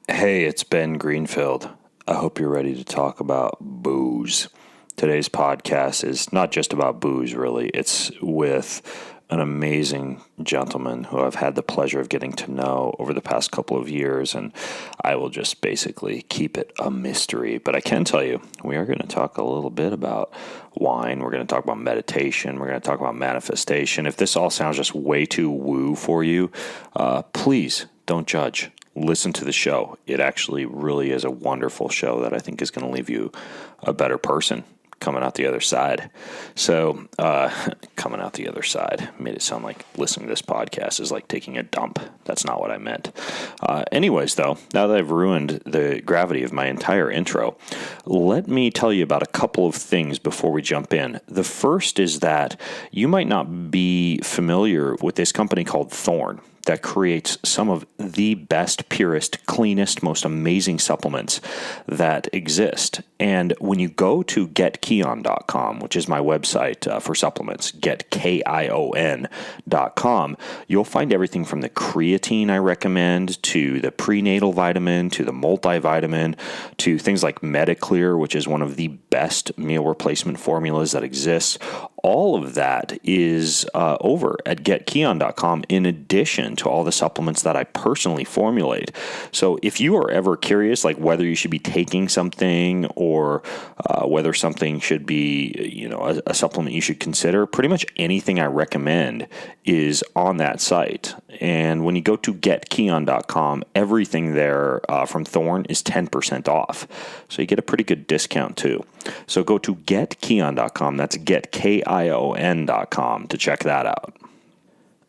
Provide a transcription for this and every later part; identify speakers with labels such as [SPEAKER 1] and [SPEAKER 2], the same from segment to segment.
[SPEAKER 1] Hey, it's Ben Greenfield. I hope you're ready to talk about booze. Today's podcast is not just about booze, really. It's with an amazing gentleman who I've had the pleasure of getting to know over the past couple of years, and I will just basically keep it a mystery. But I can tell you, we are going to talk a little bit about wine. We're going to talk about meditation. We're going to talk about manifestation. If this all sounds just way too woo for you, please don't judge. Listen to the show. It actually really is a wonderful show that I think is going to leave you a better person coming out the other side. So, coming out the other side made it sound like listening to this podcast is like taking a dump. That's not what I meant. Anyways, though, now that I've ruined the gravity of my entire intro, let me tell you about a couple of things before we jump in. The first is that you might not be familiar with this company called Thorne that creates some of the best, purest, cleanest, most amazing supplements that exist. And when you go to getkion.com, which is my website for supplements, getkion.com, you'll find everything from the creatine I recommend to the prenatal vitamin to the multivitamin to things like Mediclear, which is one of the best meal replacement formulas that exists. All of that is over at getkion.com in addition to all the supplements that I personally formulate. So if you are ever curious, like whether you should be taking something or whether something should be, a supplement you should consider, pretty much anything I recommend is on that site. And when you go to getkion.com, everything there from Thorne is 10% off. So you get a pretty good discount too. So go to getkion.com, that's getkion.com to check that out.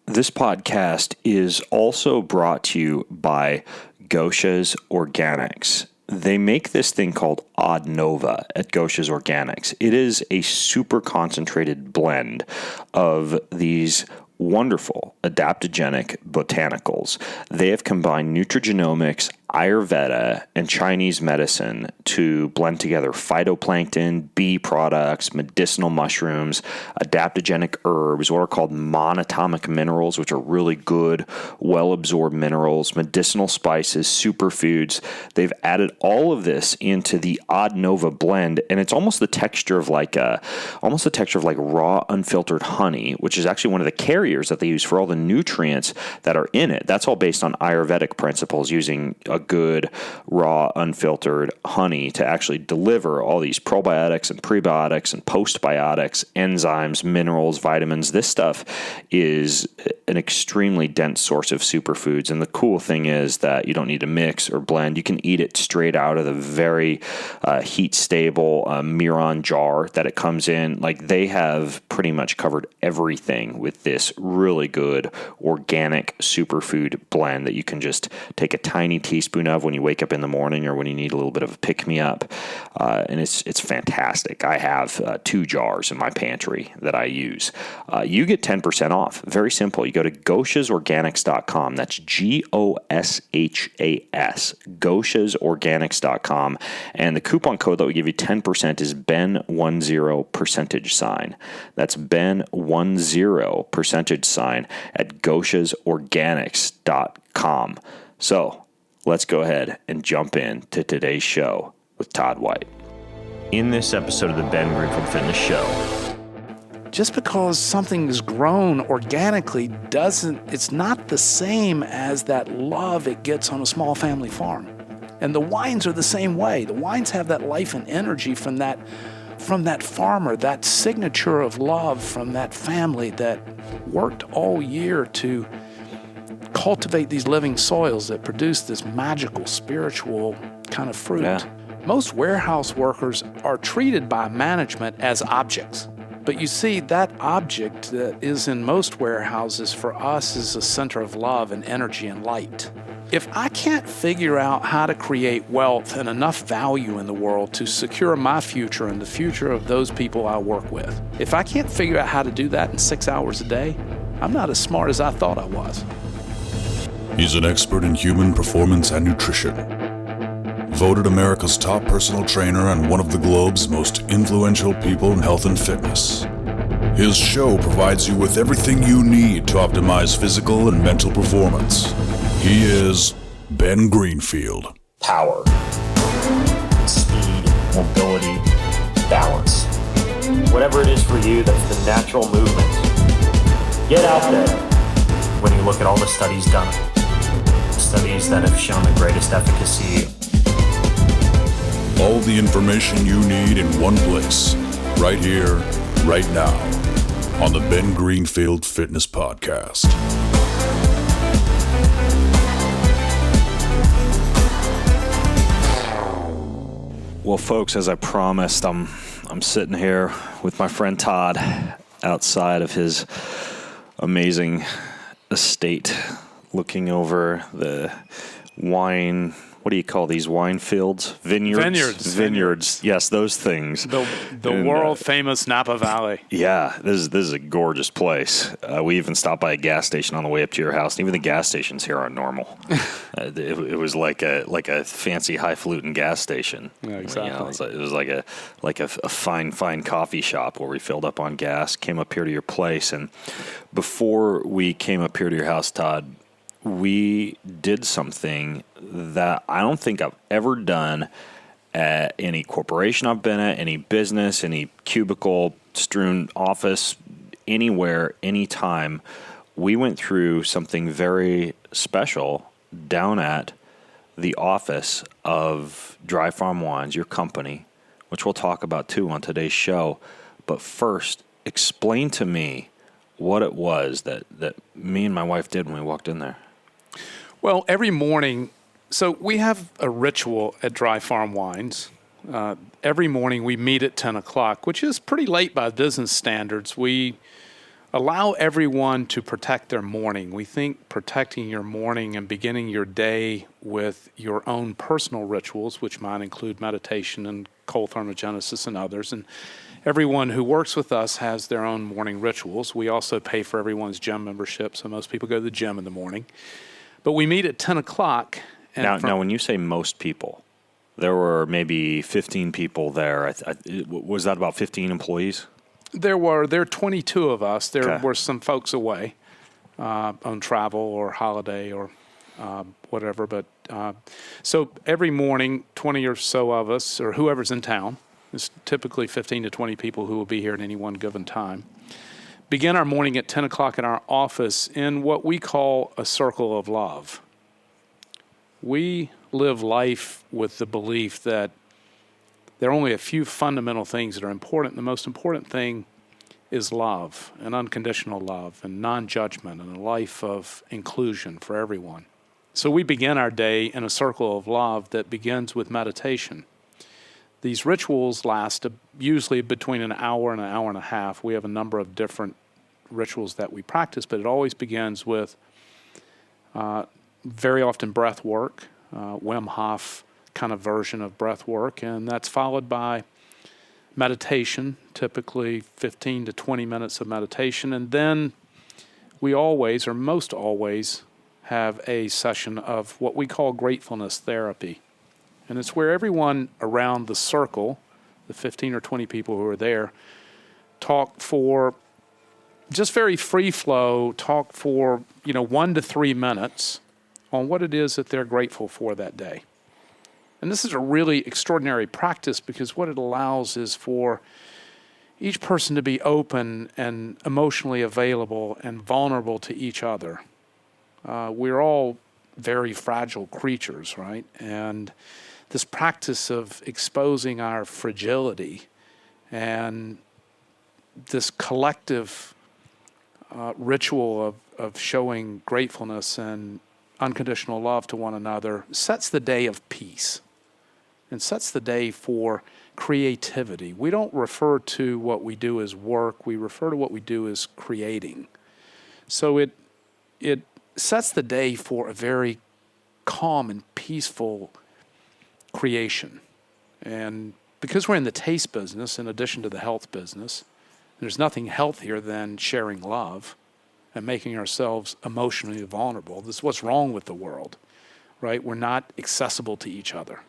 [SPEAKER 1] This podcast is also brought to you by Gosha's Organics. They make this thing called Odd Nova at Gosha's Organics. It is a super concentrated blend of these wonderful adaptogenic botanicals. They have combined nutrigenomics, Ayurveda, and Chinese medicine to blend together phytoplankton, bee products, medicinal mushrooms, adaptogenic herbs, what are called monatomic minerals, which are really good, well-absorbed minerals, medicinal spices, superfoods. They've added all of this into the Odd Nova blend, and it's almost the texture of like raw, unfiltered honey, which is actually one of the carriers that they use for all the nutrients that are in it. That's all based on Ayurvedic principles, using a good, raw, unfiltered honey to actually deliver all these probiotics and prebiotics and postbiotics, enzymes, minerals, vitamins. This stuff is an extremely dense source of superfoods. And the cool thing is that you don't need to mix or blend. You can eat it straight out of the very heat-stable Miron jar that it comes in. Like, they have pretty much covered everything with this really good organic superfood blend that you can just take a tiny teaspoon of when you wake up in the morning or when you need a little bit of a pick-me-up. And it's fantastic. I have 2 jars in my pantry that I use. You get 10% off. Very simple. You go to goshazorganics.com. That's GOSHAS, goshazorganics.com. And the coupon code that will give you 10% is Ben10 %. That's Ben10 %, at goshazorganics.com. So let's go ahead and jump in to today's show with Todd White. In this episode of the Ben Greenfield Fitness Show,
[SPEAKER 2] just because something is grown organically it's not the same as that love it gets on a small family farm. And the wines are the same way. The wines have that life and energy from that farmer, that signature of love from that family that worked all year to cultivate these living soils that produce this magical, spiritual kind of fruit.
[SPEAKER 1] Yeah.
[SPEAKER 2] Most warehouse workers are treated by management as objects. But you see, that object that is in most warehouses for us is a center of love and energy and light. If I can't figure out how to create wealth and enough value in the world to secure my future and the future of those people I work with, if I can't figure out how to do that in 6 hours a day, I'm not as smart as I thought I was.
[SPEAKER 3] He's an expert in human performance and nutrition. Voted America's top personal trainer and one of the globe's most influential people in health and fitness. His show provides you with everything you need to optimize physical and mental performance. He is Ben Greenfield.
[SPEAKER 1] power, speed, mobility, balance. Whatever it is for you, that's the natural movement. Get out there. When you look at all the studies done, studies that have shown the greatest efficacy.
[SPEAKER 3] All the information you need in one place, right here, right now, on the Ben Greenfield Fitness Podcast.
[SPEAKER 1] Well, folks, as I promised, I'm sitting here with my friend Todd outside of his amazing estate, looking over the wine. What do you call these wine fields? Vineyards. Yes, those things.
[SPEAKER 2] The world famous Napa Valley.
[SPEAKER 1] Yeah, this is a gorgeous place. We even stopped by a gas station on the way up to your house. And even the gas stations here aren't normal. It was like a fancy highfalutin gas station.
[SPEAKER 2] Yeah, exactly.
[SPEAKER 1] It was like a fine coffee shop where we filled up on gas. Came up here to your place, and before we came up here to your house, Todd, we did something that I don't think I've ever done at any corporation I've been at, any business, any cubicle, strewn office, anywhere, anytime. We went through something very special down at the office of Dry Farm Wines, your company, which we'll talk about too on today's show. But first, explain to me what it was that me and my wife did when we walked in there.
[SPEAKER 2] Well, every morning, so we have a ritual at Dry Farm Wines. Every morning we meet at 10 o'clock, which is pretty late by business standards. We allow everyone to protect their morning. We think protecting your morning and beginning your day with your own personal rituals, which might include meditation and cold thermogenesis and others. And everyone who works with us has their own morning rituals. We also pay for everyone's gym membership, so most people go to the gym in the morning. But we meet at 10 o'clock.
[SPEAKER 1] Now, when you say most people, there were maybe 15 people there. Was that about 15 employees?
[SPEAKER 2] There are 22 of us. There were some folks away on travel or holiday or whatever. But so every morning, 20 or so of us, or whoever's in town, there's typically 15 to 20 people who will be here at any one given time, begin our morning at 10 o'clock in our office in what we call a circle of love. We live life with the belief that there are only a few fundamental things that are important. The most important thing is love, and unconditional love, and non-judgment, and a life of inclusion for everyone. So we begin our day in a circle of love that begins with meditation. These rituals last usually between an hour and an a half. We have a number of different rituals that we practice, but it always begins with very often breath work, Wim Hof kind of version of breath work, and that's followed by meditation, typically 15 to 20 minutes of meditation, and then we always, or most always, have a session of what we call Gratefulness Therapy. And it's where everyone around the circle, the 15 or 20 people who are there, talk for just very free flow, talk for 1 to 3 minutes on what it is that they're grateful for that day. And this is a really extraordinary practice because what it allows is for each person to be open and emotionally available and vulnerable to each other. We're all very fragile creatures, right? And this practice of exposing our fragility and this collective ritual of showing gratefulness and unconditional love to one another sets the day of peace and sets the day for creativity. We don't refer to what we do as work. We refer to what we do as creating. So it sets the day for a very calm and peaceful creation. And because we're in the taste business, in addition to the health business, there's nothing healthier than sharing love and making ourselves emotionally vulnerable. This is what's wrong with the world, right? We're not accessible to each other.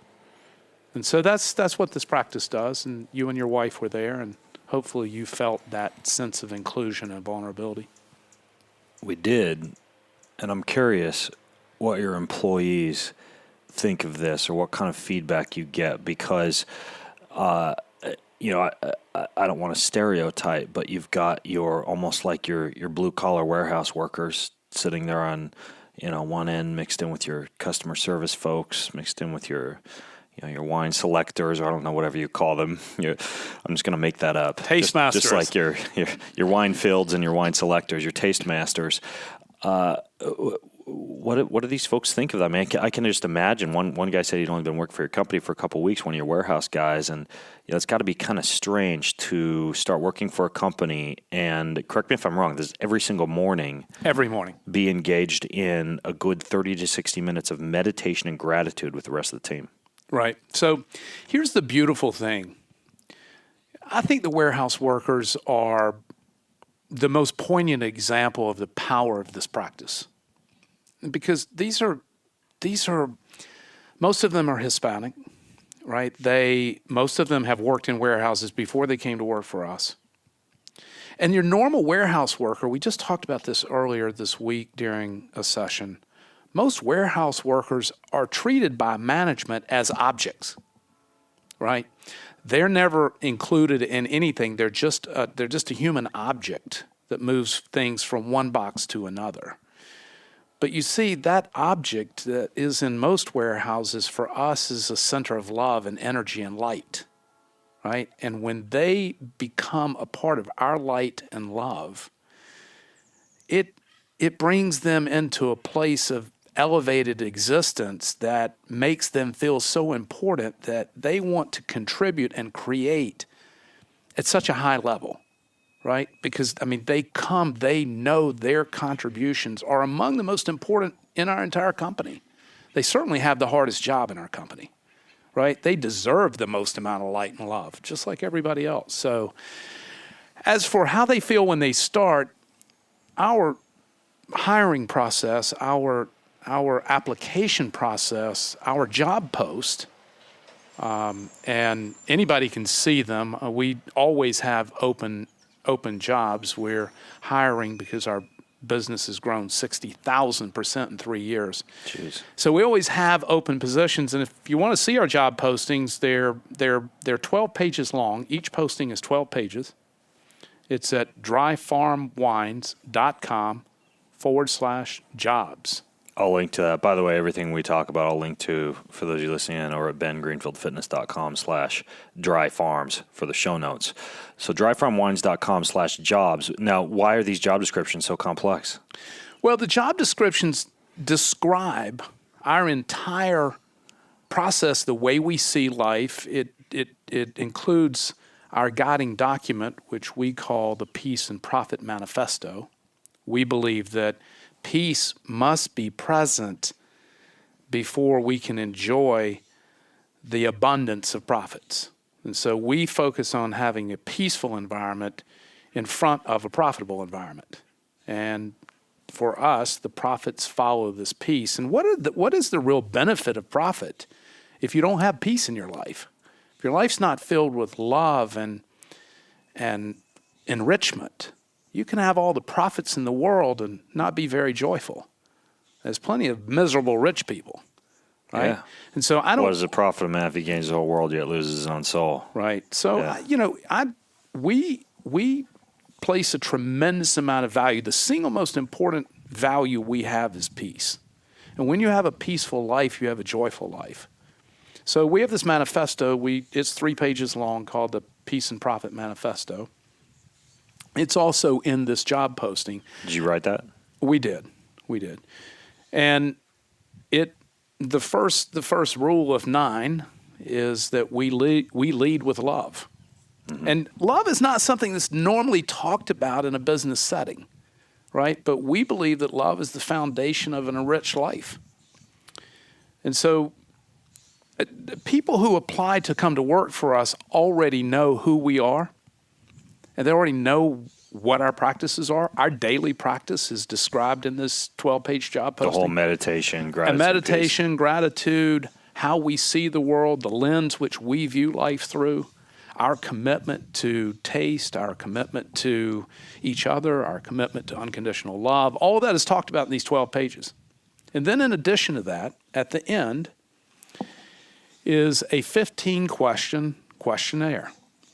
[SPEAKER 2] And so that's what this practice does, and you and your wife were there, and hopefully you felt that sense of inclusion and vulnerability.
[SPEAKER 1] We did, and I'm curious what your employees think of this, or what kind of feedback you get, because I don't want to stereotype, but you've got almost like your blue collar warehouse workers sitting there on one end, mixed in with your customer service folks, mixed in with your wine selectors, or I don't know, whatever you call them. I'm just going to make that up.
[SPEAKER 2] Taste masters.
[SPEAKER 1] Just like your wine fields and your wine selectors, your taste masters. What do these folks think of that? I mean, I can just imagine. One guy said he'd only been working for your company for a couple of weeks, one of your warehouse guys, and it's got to be kind of strange to start working for a company and, correct me if I'm wrong, this is every single morning.
[SPEAKER 2] Every morning.
[SPEAKER 1] Be engaged in a good 30 to 60 minutes of meditation and gratitude with the rest of the team.
[SPEAKER 2] Right. So here's the beautiful thing. I think the warehouse workers are the most poignant example of the power of this practice. Because these are most of them are Hispanic, right? Most of them have worked in warehouses before they came to work for us. And your normal warehouse worker, we just talked about this earlier this week during a session. Most warehouse workers are treated by management as objects, right? They're never included in anything. They're just a human object that moves things from one box to another. But you see, that object that is in most warehouses for us is a center of love and energy and light, right? And when they become a part of our light and love, it brings them into a place of elevated existence that makes them feel so important that they want to contribute and create at such a high level. Right? Because, they know their contributions are among the most important in our entire company. They certainly have the hardest job in our company, right? They deserve the most amount of light and love, just like everybody else. So as for how they feel when they start, our hiring process, our application process, our job post, and anybody can see them. We always have open jobs. We're hiring because our business has grown 60,000% in 3 years.
[SPEAKER 1] Jeez.
[SPEAKER 2] So we always have open positions, and if you want to see our job postings, they're 12 pages long. Each posting is 12 pages. It's at dryfarmwines.com/jobs.
[SPEAKER 1] I'll link to that. By the way, everything we talk about, I'll link to, for those of you listening in, or at bengreenfieldfitness.com/dryfarms for the show notes. So dryfarmwines.com/jobs. Now, why are these job descriptions so complex?
[SPEAKER 2] Well, the job descriptions describe our entire process, the way we see life. It includes our guiding document, which we call the Peace and Profit Manifesto. We believe that peace must be present before we can enjoy the abundance of profits. And so we focus on having a peaceful environment in front of a profitable environment. And for us, the profits follow this peace. And what is the real benefit of profit if you don't have peace in your life? If your life's not filled with love and enrichment, you can have all the profits in the world and not be very joyful. There's plenty of miserable rich people, right?
[SPEAKER 1] Yeah.
[SPEAKER 2] And so I don't.
[SPEAKER 1] What does it profit a man if he gains the whole world yet loses his own soul?
[SPEAKER 2] Right. So we place a tremendous amount of value. The single most important value we have is peace. And when you have a peaceful life, you have a joyful life. So we have this manifesto. It's 3 pages long, called the Peace and Profit Manifesto. It's also in this job posting.
[SPEAKER 1] Did you write that?
[SPEAKER 2] We did. And the first rule of 9 is that we lead with love. Mm-hmm. And love is not something that's normally talked about in a business setting, right? But we believe that love is the foundation of an enriched life. And so people who apply to come to work for us already know who we are. And they already know what our practices are. Our daily practice is described in this 12-page job posting.
[SPEAKER 1] The whole meditation,
[SPEAKER 2] gratitude. Gratitude, how we see the world, the lens which we view life through, our commitment to taste, our commitment to each other, our commitment to unconditional love. All of that is talked about in these 12 pages. And then in addition to that, at the end, is a 15-question questionnaire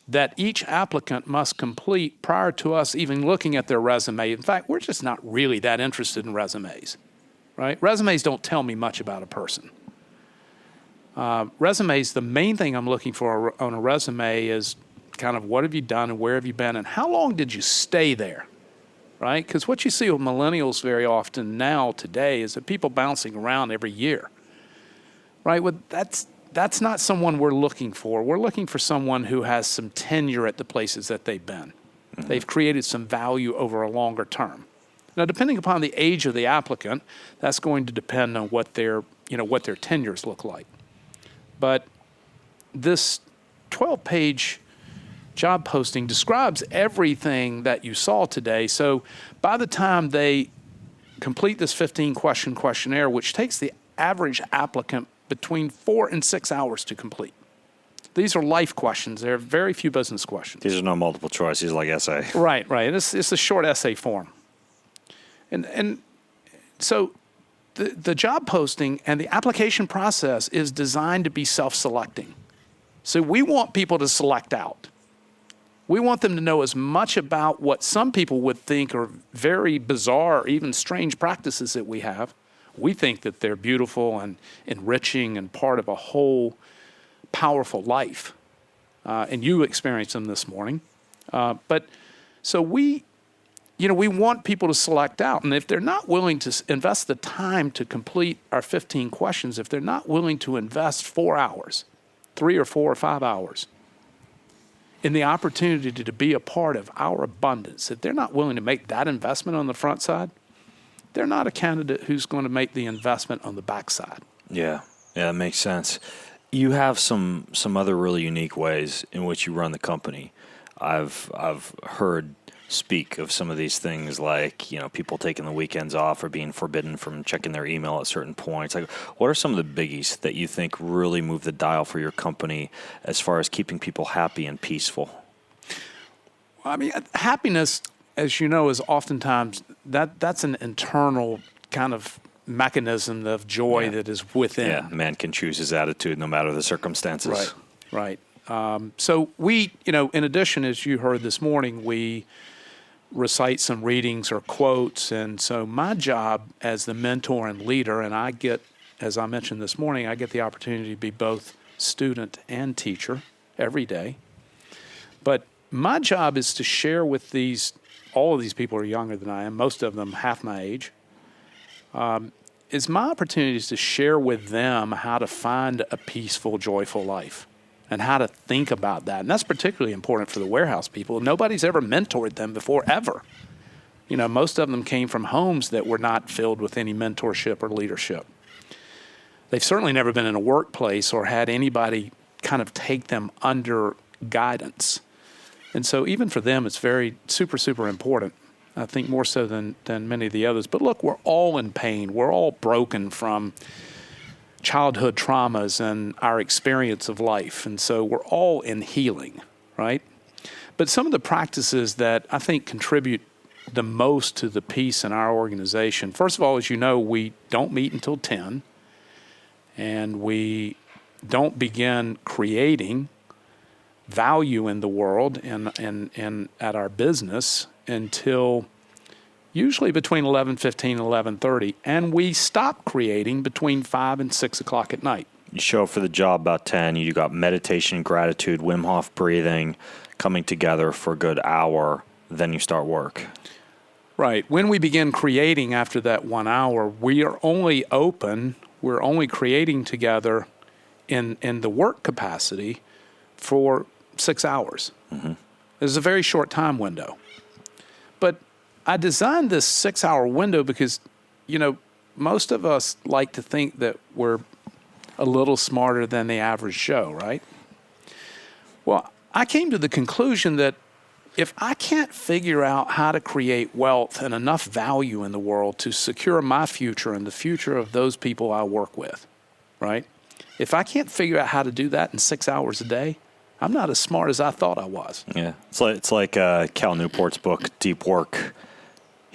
[SPEAKER 2] that each applicant must complete prior to us even looking at their resume. In fact, we're just not really that interested in resumes, right? Resumes don't tell me much about a person. Resumes, the main thing I'm looking for on a resume is kind of what have you done and where have you been and how long did you stay there, right? Because what you see with millennials very often now today is that people bouncing around every year, right? Well, that's not someone we're looking for. We're looking for someone who has some tenure at the places that they've been. Mm-hmm. They've created some value over a longer term. Now, depending upon the age of the applicant, that's going to depend on what their tenures look like. But this 12-page job posting describes everything that you saw today. So by the time they complete this 15-question questionnaire, which takes the average applicant between 4 and 6 hours to complete. These are life questions. There are very few business questions.
[SPEAKER 1] These are no multiple choice. These are like essay.
[SPEAKER 2] Right. It's a short essay form. And so the job posting and the application process is designed to be self-selecting. So we want people to select out. We want them to know as much about what some people would think are very bizarre or even strange practices that we have. We think that they're beautiful and enriching and part of a whole powerful life. And you experienced them this morning. But so we want people to select out. And if they're not willing to invest the time to complete our 15 questions, if they're not willing to invest 4 hours, 3 or 4 or 5 hours, in the opportunity to be a part of our abundance, if they're not willing to make that investment on the front side, they're not a candidate who's going to make the investment on the backside.
[SPEAKER 1] Yeah, that makes sense. You have some other really unique ways in which you run the company. I've heard speak of some of these things like, people taking the weekends off or being forbidden from checking their email at certain points. Like, what are some of the biggies that you think really move the dial for your company as far as keeping people happy and peaceful?
[SPEAKER 2] Well, I mean, happiness, as you know, is oftentimes that's an internal kind of mechanism of joy that is within.
[SPEAKER 1] Yeah, man can choose his attitude no matter the circumstances.
[SPEAKER 2] Right. So we, in addition, as you heard this morning, we recite some readings or quotes. And so my job as the mentor and leader, and I get, as I mentioned this morning, I get the opportunity to be both student and teacher every day. But my job is to share with all of these people are younger than I am, most of them half my age, is my opportunity is to share with them how to find a peaceful, joyful life and how to think about that. And that's particularly important for the warehouse people. Nobody's ever mentored them before, ever. Most of them came from homes that were not filled with any mentorship or leadership. They've certainly never been in a workplace or had anybody kind of take them under guidance. And so even for them, it's very super, super important. I think more so than many of the others. But look, we're all in pain. We're all broken from childhood traumas and our experience of life. And so we're all in healing, right? But some of the practices that I think contribute the most to the peace in our organization, first of all, as you know, we don't meet until 10, and we don't begin creating value in the world and at our business until usually between 11:15 and 11:30, and we stop creating between 5 and 6 o'clock at night.
[SPEAKER 1] You show up for the job about 10. You got meditation, gratitude, Wim Hof breathing, coming together for a good hour. Then you start work.
[SPEAKER 2] Right. When we begin creating after that 1 hour, we are only open. We're only creating together in the work capacity for 6 hours. Mm-hmm. It's a very short time window. But I designed this 6-hour window because, most of us like to think that we're a little smarter than the average Joe, right? Well, I came to the conclusion that if I can't figure out how to create wealth and enough value in the world to secure my future and the future of those people I work with, right? If I can't figure out how to do that in 6 hours a day, I'm not as smart as I thought I was.
[SPEAKER 1] Yeah, it's like Cal Newport's book, Deep Work.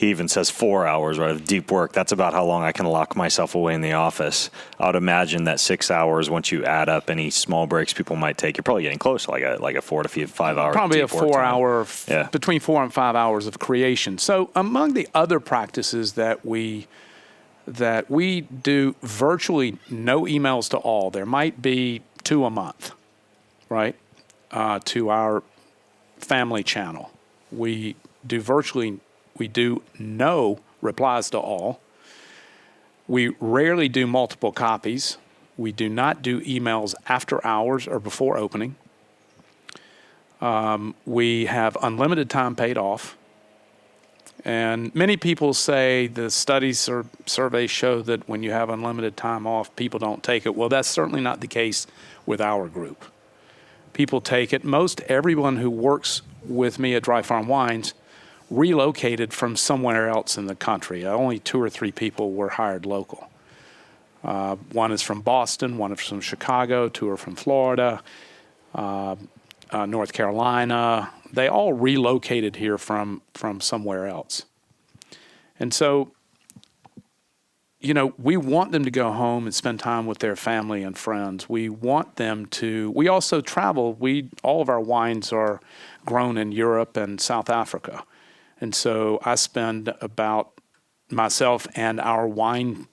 [SPEAKER 1] He even says 4 hours, right, of deep work. That's about how long I can lock myself away in the office. I would imagine that 6 hours, once you add up any small breaks people might take, you're probably getting close to like a 4 to 5 hour.
[SPEAKER 2] Probably a 4 hour,
[SPEAKER 1] yeah.
[SPEAKER 2] between 4 and 5 hours of creation. So among the other practices that we do virtually no emails to all. There might be 2 a month, right, to our family channel. We do no replies to all. We rarely do multiple copies. We do not do emails after hours or before opening. We have unlimited time paid off. And many people say the studies or surveys show that when you have unlimited time off, people don't take it. Well, that's certainly not the case with our group. People take it. Most everyone who works with me at Dry Farm Wines relocated from somewhere else in the country. Only 2 or 3 people were hired local. One is from Boston, one is from Chicago, 2 are from Florida, North Carolina. They all relocated here from somewhere else. And so, we want them to go home and spend time with their family and friends. We want them to, we also travel. All of our wines are grown in Europe and South Africa. And so I spend myself and our wine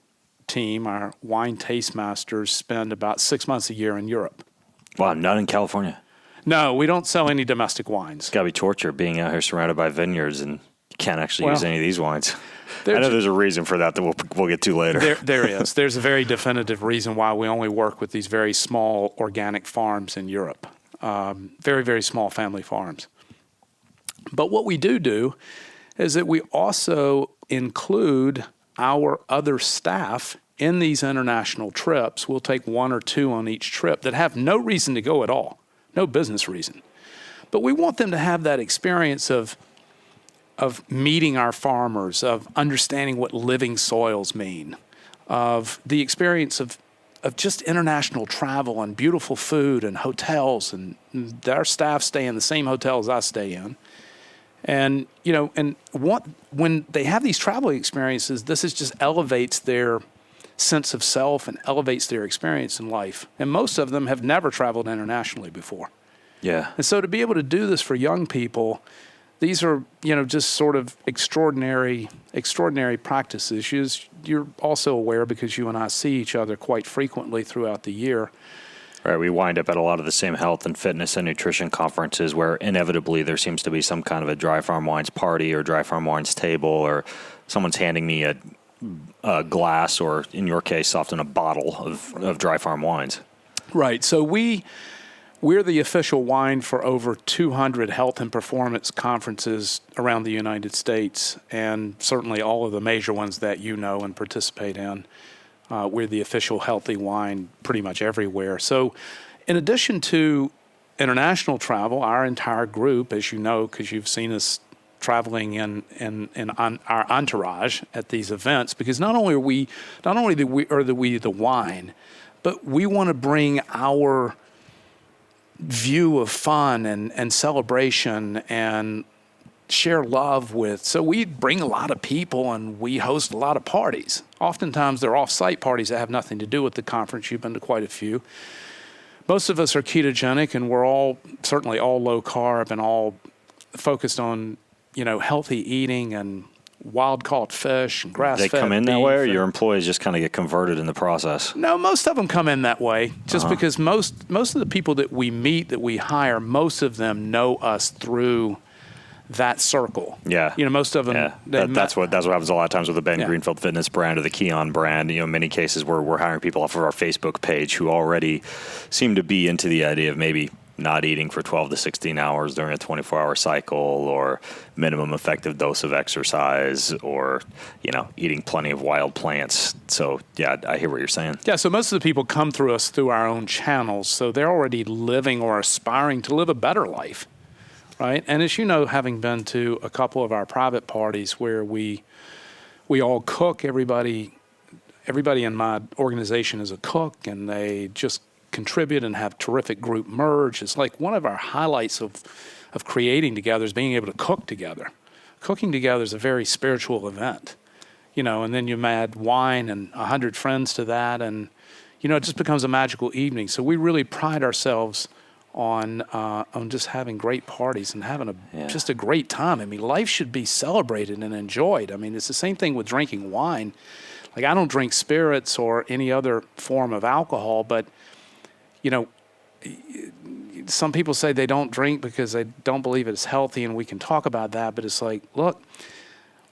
[SPEAKER 2] team, our wine taste masters, spend about 6 months a year in Europe.
[SPEAKER 1] Wow, not in California.
[SPEAKER 2] No, we don't sell any domestic wines.
[SPEAKER 1] It's got to be torture being out here surrounded by vineyards and you can't actually use any of these wines. I know there's a reason for that we'll get to later.
[SPEAKER 2] There is. There's a very definitive reason why we only work with these very small organic farms in Europe. Very, very small family farms. But what we do is that we also include our other staff in these international trips. We'll take 1 or 2 on each trip that have no reason to go at all. No business reason. But we want them to have that experience of meeting our farmers, of understanding what living soils mean, of the experience of just international travel and beautiful food and hotels. And our staff stay in the same hotels I stay in. And, when they have these travel experiences, this just elevates their sense of self and elevates their experience in life. And most of them have never traveled internationally before.
[SPEAKER 1] Yeah.
[SPEAKER 2] And so to be able to do this for young people, these are, just sort of extraordinary practices. You're also aware because you and I see each other quite frequently throughout the year.
[SPEAKER 1] Right, we wind up at a lot of the same health and fitness and nutrition conferences where inevitably there seems to be some kind of a Dry Farm Wines party or Dry Farm Wines table, or someone's handing me a glass, or in your case, often a bottle of Dry Farm wines.
[SPEAKER 2] Right. So we're the official wine for over 200 health and performance conferences around the United States, and certainly all of the major ones that you know and participate in. We're the official healthy wine pretty much everywhere. So in addition to international travel, our entire group, as you know, because you've seen us traveling in our entourage at these events, because not only are we the wine, but we want to bring our view of fun and celebration and share love with. So we bring a lot of people and we host a lot of parties. Oftentimes they're off-site parties that have nothing to do with the conference. You've been to quite a few. Most of us are ketogenic, and we're certainly all low carb and all focused on, healthy eating and wild-caught fish and grass-fed
[SPEAKER 1] They come in that
[SPEAKER 2] beef,
[SPEAKER 1] way, or your employees just kind of get converted in the process?
[SPEAKER 2] No, most of them come in that way, just because most of the people that we meet, that we hire, most of them know us through that circle.
[SPEAKER 1] Yeah.
[SPEAKER 2] Most of them.
[SPEAKER 1] Yeah. That's what happens a lot of times with the Ben Greenfield Fitness brand or the Keon brand. In many cases we're hiring people off of our Facebook page who already seem to be into the idea of maybe not eating for 12 to 16 hours during a 24-hour cycle, or minimum effective dose of exercise, or, eating plenty of wild plants. So, yeah, I hear what you're saying.
[SPEAKER 2] Yeah, so most of the people come through us through our own channels, so they're already living or aspiring to live a better life. Right, and as you know, having been to a couple of our private parties where we all cook, everybody in my organization is a cook, and they just contribute and have terrific group merge. It's like one of our highlights of creating together is being able to cook together. cooking together is a very spiritual event, and then you add wine and 100 friends to that, and, it just becomes a magical evening. So we really pride ourselves on just having great parties and having just a great time. I mean, life should be celebrated and enjoyed. I mean, it's the same thing with drinking wine. Like, I don't drink spirits or any other form of alcohol, but, some people say they don't drink because they don't believe it's healthy, and we can talk about that, but it's like, look,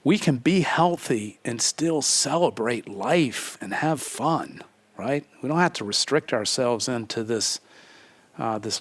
[SPEAKER 2] we can be healthy and still celebrate life and have fun, right? We don't have to restrict ourselves into this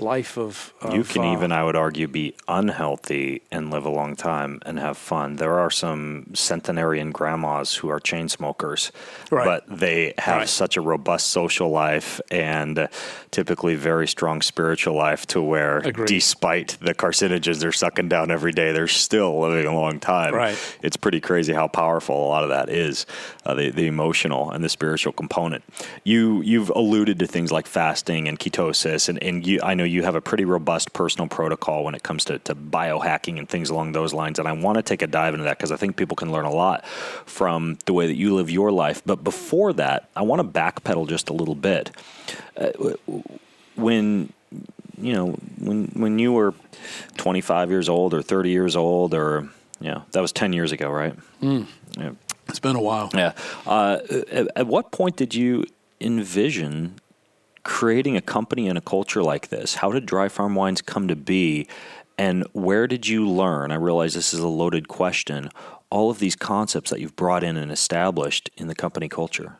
[SPEAKER 2] life of
[SPEAKER 1] you can even, I would argue, be unhealthy and live a long time and have fun. There are some centenarian grandmas who are chain smokers, but they have such a robust social life and typically very strong spiritual life to where, despite the carcinogens they're sucking down every day, they're still living a long time. Right. It's pretty crazy how powerful a lot of that is, the emotional and the spiritual component. You've alluded to things like fasting and ketosis, and I know you have a pretty robust personal protocol when it comes to biohacking and things along those lines. And I want to take a dive into that because I think people can learn a lot from the way that you live your life. But before that, I want to backpedal just a little bit. When you were 25 years old or 30 years old, or, that was 10 years ago, right?
[SPEAKER 2] Yeah. It's been a while.
[SPEAKER 1] Yeah. At what point did you envision creating a company and a culture like this? How did Dry Farm Wines come to be, and where did you learn? I realize this is a loaded question. All of these concepts that you've brought in and established in the company culture.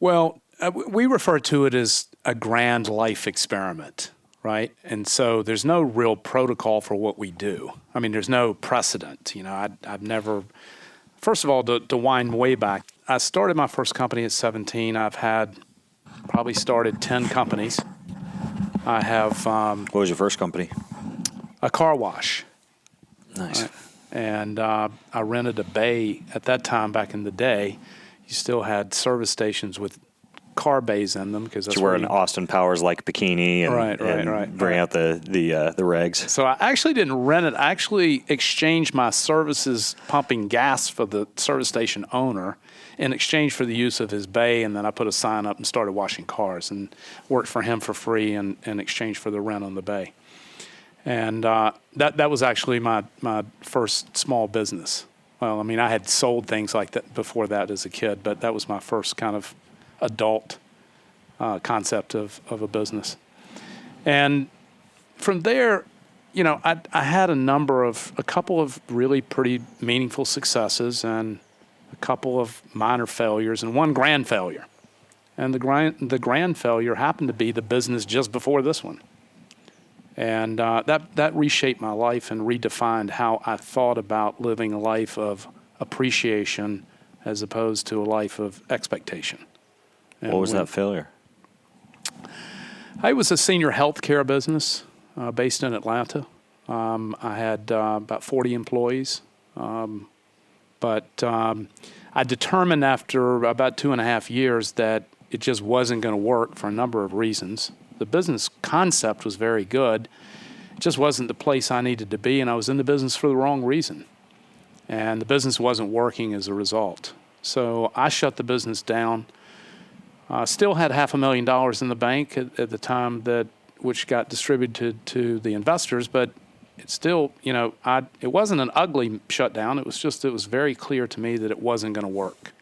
[SPEAKER 2] Well, we refer to it as a grand life experiment, right? And so there's no real protocol for what we do. I mean, there's no precedent. I've never. First of all, to wind way back, I started my first company at 17. I've had probably started 10 companies. I have...
[SPEAKER 1] what was your first company?
[SPEAKER 2] A car wash.
[SPEAKER 1] Nice.
[SPEAKER 2] And I rented a bay. At that time, back in the day, you still had service stations with car bays in them. Because
[SPEAKER 1] you wear an Austin Powers-like bikini and bring out the regs.
[SPEAKER 2] So I actually didn't rent it. I actually exchanged my services pumping gas for the service station owner in exchange for the use of his bay, and then I put a sign up and started washing cars and worked for him for free in exchange for the rent on the bay. And that was actually my first small business. Well, I mean, I had sold things like that before that as a kid, but that was my first kind of adult concept of a business. And from there, I had a couple of really pretty meaningful successes and a couple of minor failures and one grand failure. And the grand failure happened to be the business just before this one. And that reshaped my life and redefined how I thought about living a life of appreciation as opposed to a life of expectation. And
[SPEAKER 1] what was that failure?
[SPEAKER 2] I was a senior healthcare business based in Atlanta. I had about 40 employees. But I determined after about 2.5 years that it just wasn't going to work for a number of reasons. The business concept was very good. It just wasn't the place I needed to be, and I was in the business for the wrong reason. And the business wasn't working as a result. So I shut the business down. Still had $500,000 in the bank at the time, which got distributed to the investors, but it's still, it wasn't an ugly shutdown. It was very clear to me that it wasn't going to work.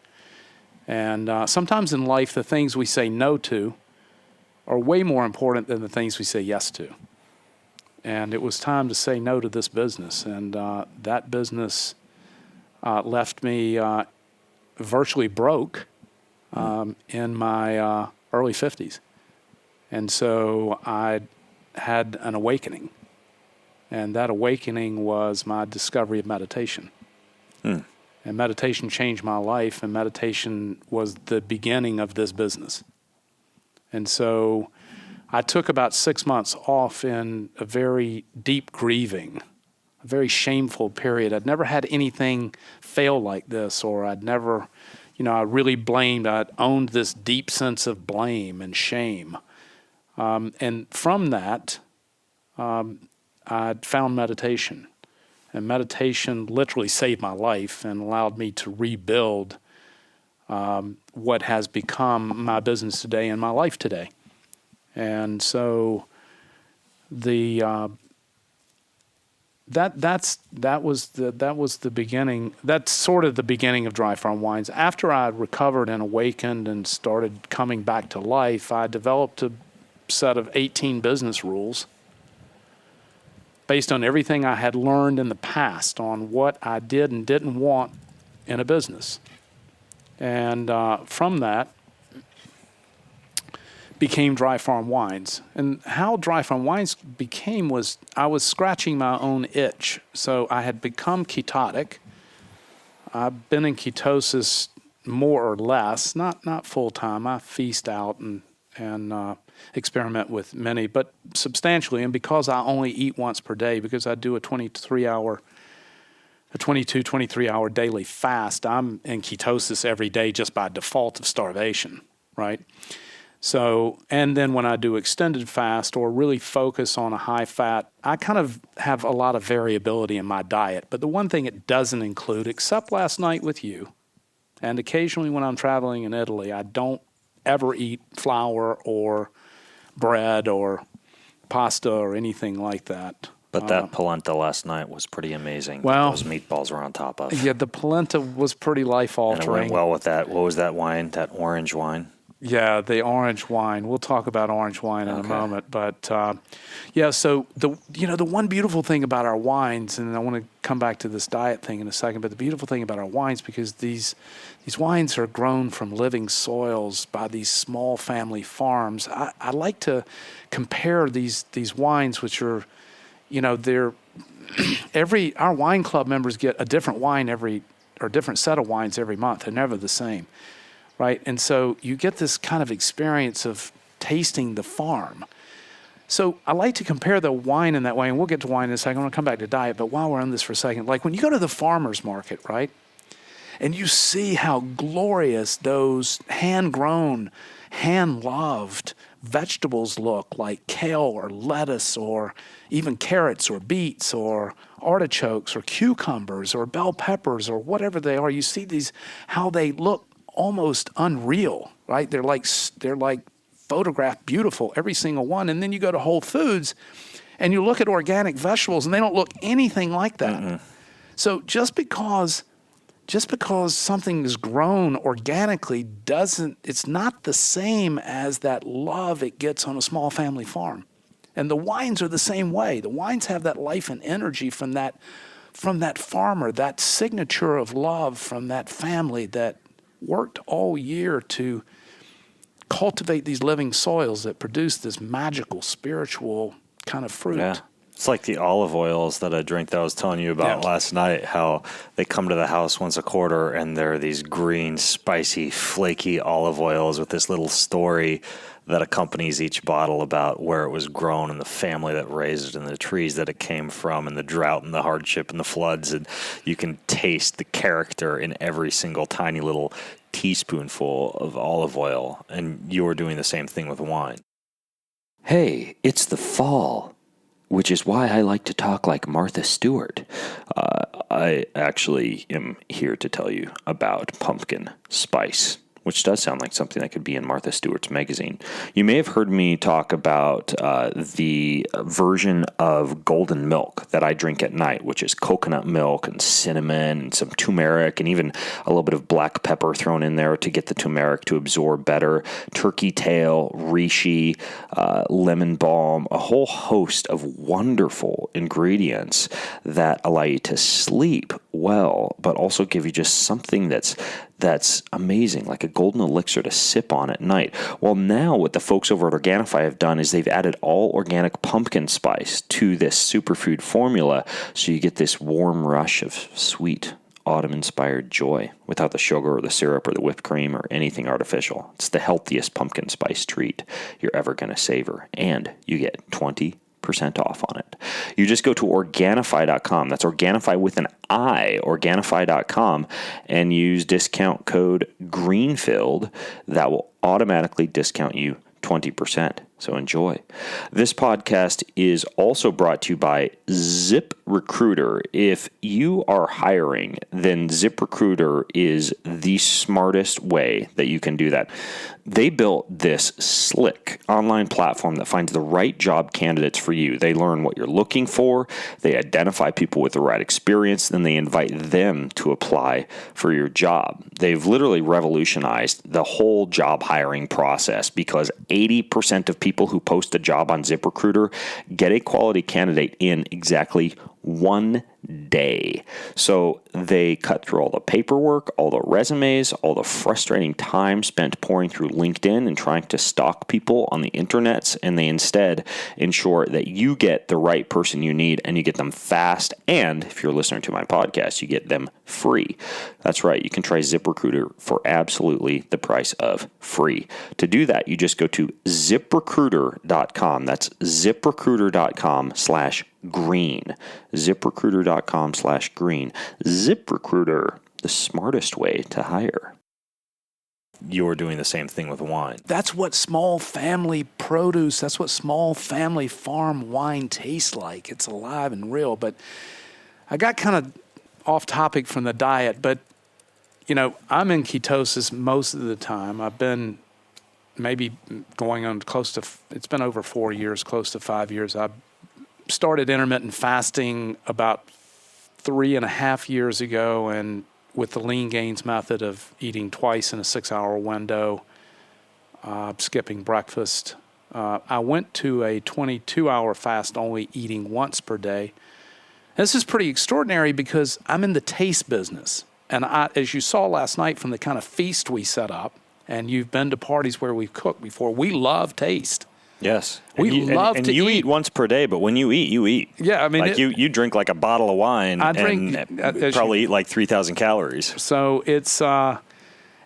[SPEAKER 2] And sometimes in life, the things we say no to are way more important than the things we say yes to. And it was time to say no to this business. And that business left me virtually broke in my early 50s. And so I had an awakening. And that awakening was my discovery of meditation. And meditation changed my life, and meditation was the beginning of this business. And so I took about 6 months off in a very deep grieving, a very shameful period. I'd never had anything fail like this, or I'd never, I really blamed. I'd owned this deep sense of blame and shame. And from that, I'd found meditation. And meditation literally saved my life and allowed me to rebuild what has become my business today and my life today. And so that was the beginning. That's sort of the beginning of Dry Farm Wines. After I recovered and awakened and started coming back to life, I developed a set of 18 business rules based on everything I had learned in the past on what I did and didn't want in a business. And from that became Dry Farm Wines. And how Dry Farm Wines became was I was scratching my own itch. So I had become ketotic. I've been in ketosis more or less, not full time. I feast out and experiment with many, but substantially. And because I only eat once per day, because I do a 23 hour daily fast, I'm in ketosis every day just by default of starvation, right? So, and then when I do extended fast or really focus on a high fat, I kind of have a lot of variability in my diet. But the one thing it doesn't include, except last night with you, and occasionally when I'm traveling in Italy, I don't ever eat flour or bread or pasta or anything like that.
[SPEAKER 1] But that polenta last night was pretty amazing.
[SPEAKER 2] Well,
[SPEAKER 1] those meatballs were on top of.
[SPEAKER 2] Yeah, the polenta was pretty life-altering.
[SPEAKER 1] And it went well with that. What was that wine? That orange wine?
[SPEAKER 2] Yeah, the orange wine. We'll talk about orange wine in a moment. But, so the one beautiful thing about our wines, and I want to come back to this diet thing in a second, but the beautiful thing about our wines, because these wines are grown from living soils by these small family farms. I like to compare these wines, which are, they're our wine club members get a different wine or different set of wines every month. They're never the same. Right, and so you get this kind of experience of tasting the farm. So I like to compare the wine in that way, and we'll get to wine in a second. I want to come back to diet, but while we're on this for a second, like when you go to the farmer's market, right, and you see how glorious those hand-grown, hand-loved vegetables look, like kale or lettuce or even carrots or beets or artichokes or cucumbers or bell peppers or whatever they are. You see these, how they look almost unreal, right? They're like photographed beautiful, every single one. And then you go to Whole Foods and you look at organic vegetables and they don't look anything like that. Mm-mm. So just because something is grown organically it's not the same as that love it gets on a small family farm. And the wines are the same way. The wines have that life and energy from that farmer, that signature of love from that family that worked all year to cultivate these living soils that produce this magical, spiritual kind of fruit.
[SPEAKER 1] Yeah. It's like the olive oils that I drink that I was telling you about last night, how they come to the house once a quarter and they're these green, spicy, flaky olive oils with this little story that accompanies each bottle about where it was grown and the family that raised it and the trees that it came from and the drought and the hardship and the floods. And you can taste the character in every single tiny little teaspoonful of olive oil. And you're doing the same thing with wine. Hey, it's the fall, which is why I like to talk like Martha Stewart. I actually am here to tell you about pumpkin spice, which does sound like something that could be in Martha Stewart's magazine. You may have heard me talk about the version of golden milk that I drink at night, which is coconut milk and cinnamon and some turmeric and even a little bit of black pepper thrown in there to get the turmeric to absorb better, turkey tail, reishi, lemon balm, a whole host of wonderful ingredients that allow you to sleep well, but also give you just something that's amazing, like a golden elixir to sip on at night. Well, now what the folks over at Organifi have done is they've added all organic pumpkin spice to this superfood formula, so you get this warm rush of sweet, autumn-inspired joy without the sugar or the syrup or the whipped cream or anything artificial. It's the healthiest pumpkin spice treat you're ever going to savor, and you get 20% off on it. You just go to Organifi.com. That's Organifi with an I, Organifi.com, and use discount code Greenfield. That will automatically discount you 20%. So enjoy. This podcast is also brought to you by ZipRecruiter. If you are hiring, then ZipRecruiter is the smartest way that you can do that. They built this slick online platform that finds the right job candidates for you. They learn what you're looking for. They identify people with the right experience. Then they invite them to apply for your job. They've literally revolutionized the whole job hiring process because 80% of people who post a job on ZipRecruiter get a quality candidate in exactly 1 day. So they cut through all the paperwork, all the resumes, all the frustrating time spent pouring through LinkedIn and trying to stalk people on the internets, and they instead ensure that you get the right person you need and you get them fast. And if you're listening to my podcast, you get them free. That's right. You can try ZipRecruiter for absolutely the price of free. To do that, you just go to ZipRecruiter.com. That's ZipRecruiter.com/green. ZipRecruiter.com/green. ZipRecruiter, the smartest way to hire. You're doing the same thing with wine.
[SPEAKER 2] That's what small family produce, that's what small family farm wine tastes like. It's alive and real. But I got kind of off topic from the diet, but I'm in ketosis most of the time. I've been maybe going on it's been over 4 years, close to 5 years. I started intermittent fasting about 3.5 years ago, and with the lean gains method of eating twice in a 6-hour window, skipping breakfast. I went to a 22-hour fast, only eating once per day. This is pretty extraordinary because I'm in the taste business. And as you saw last night from the kind of feast we set up, and you've been to parties where we've cooked before, we love taste.
[SPEAKER 1] Yes.
[SPEAKER 2] We love to eat.
[SPEAKER 1] And you eat once per day, but when you eat, you eat.
[SPEAKER 2] Yeah, I mean...
[SPEAKER 1] you drink like a bottle of wine and probably eat like 3,000 calories.
[SPEAKER 2] So it's...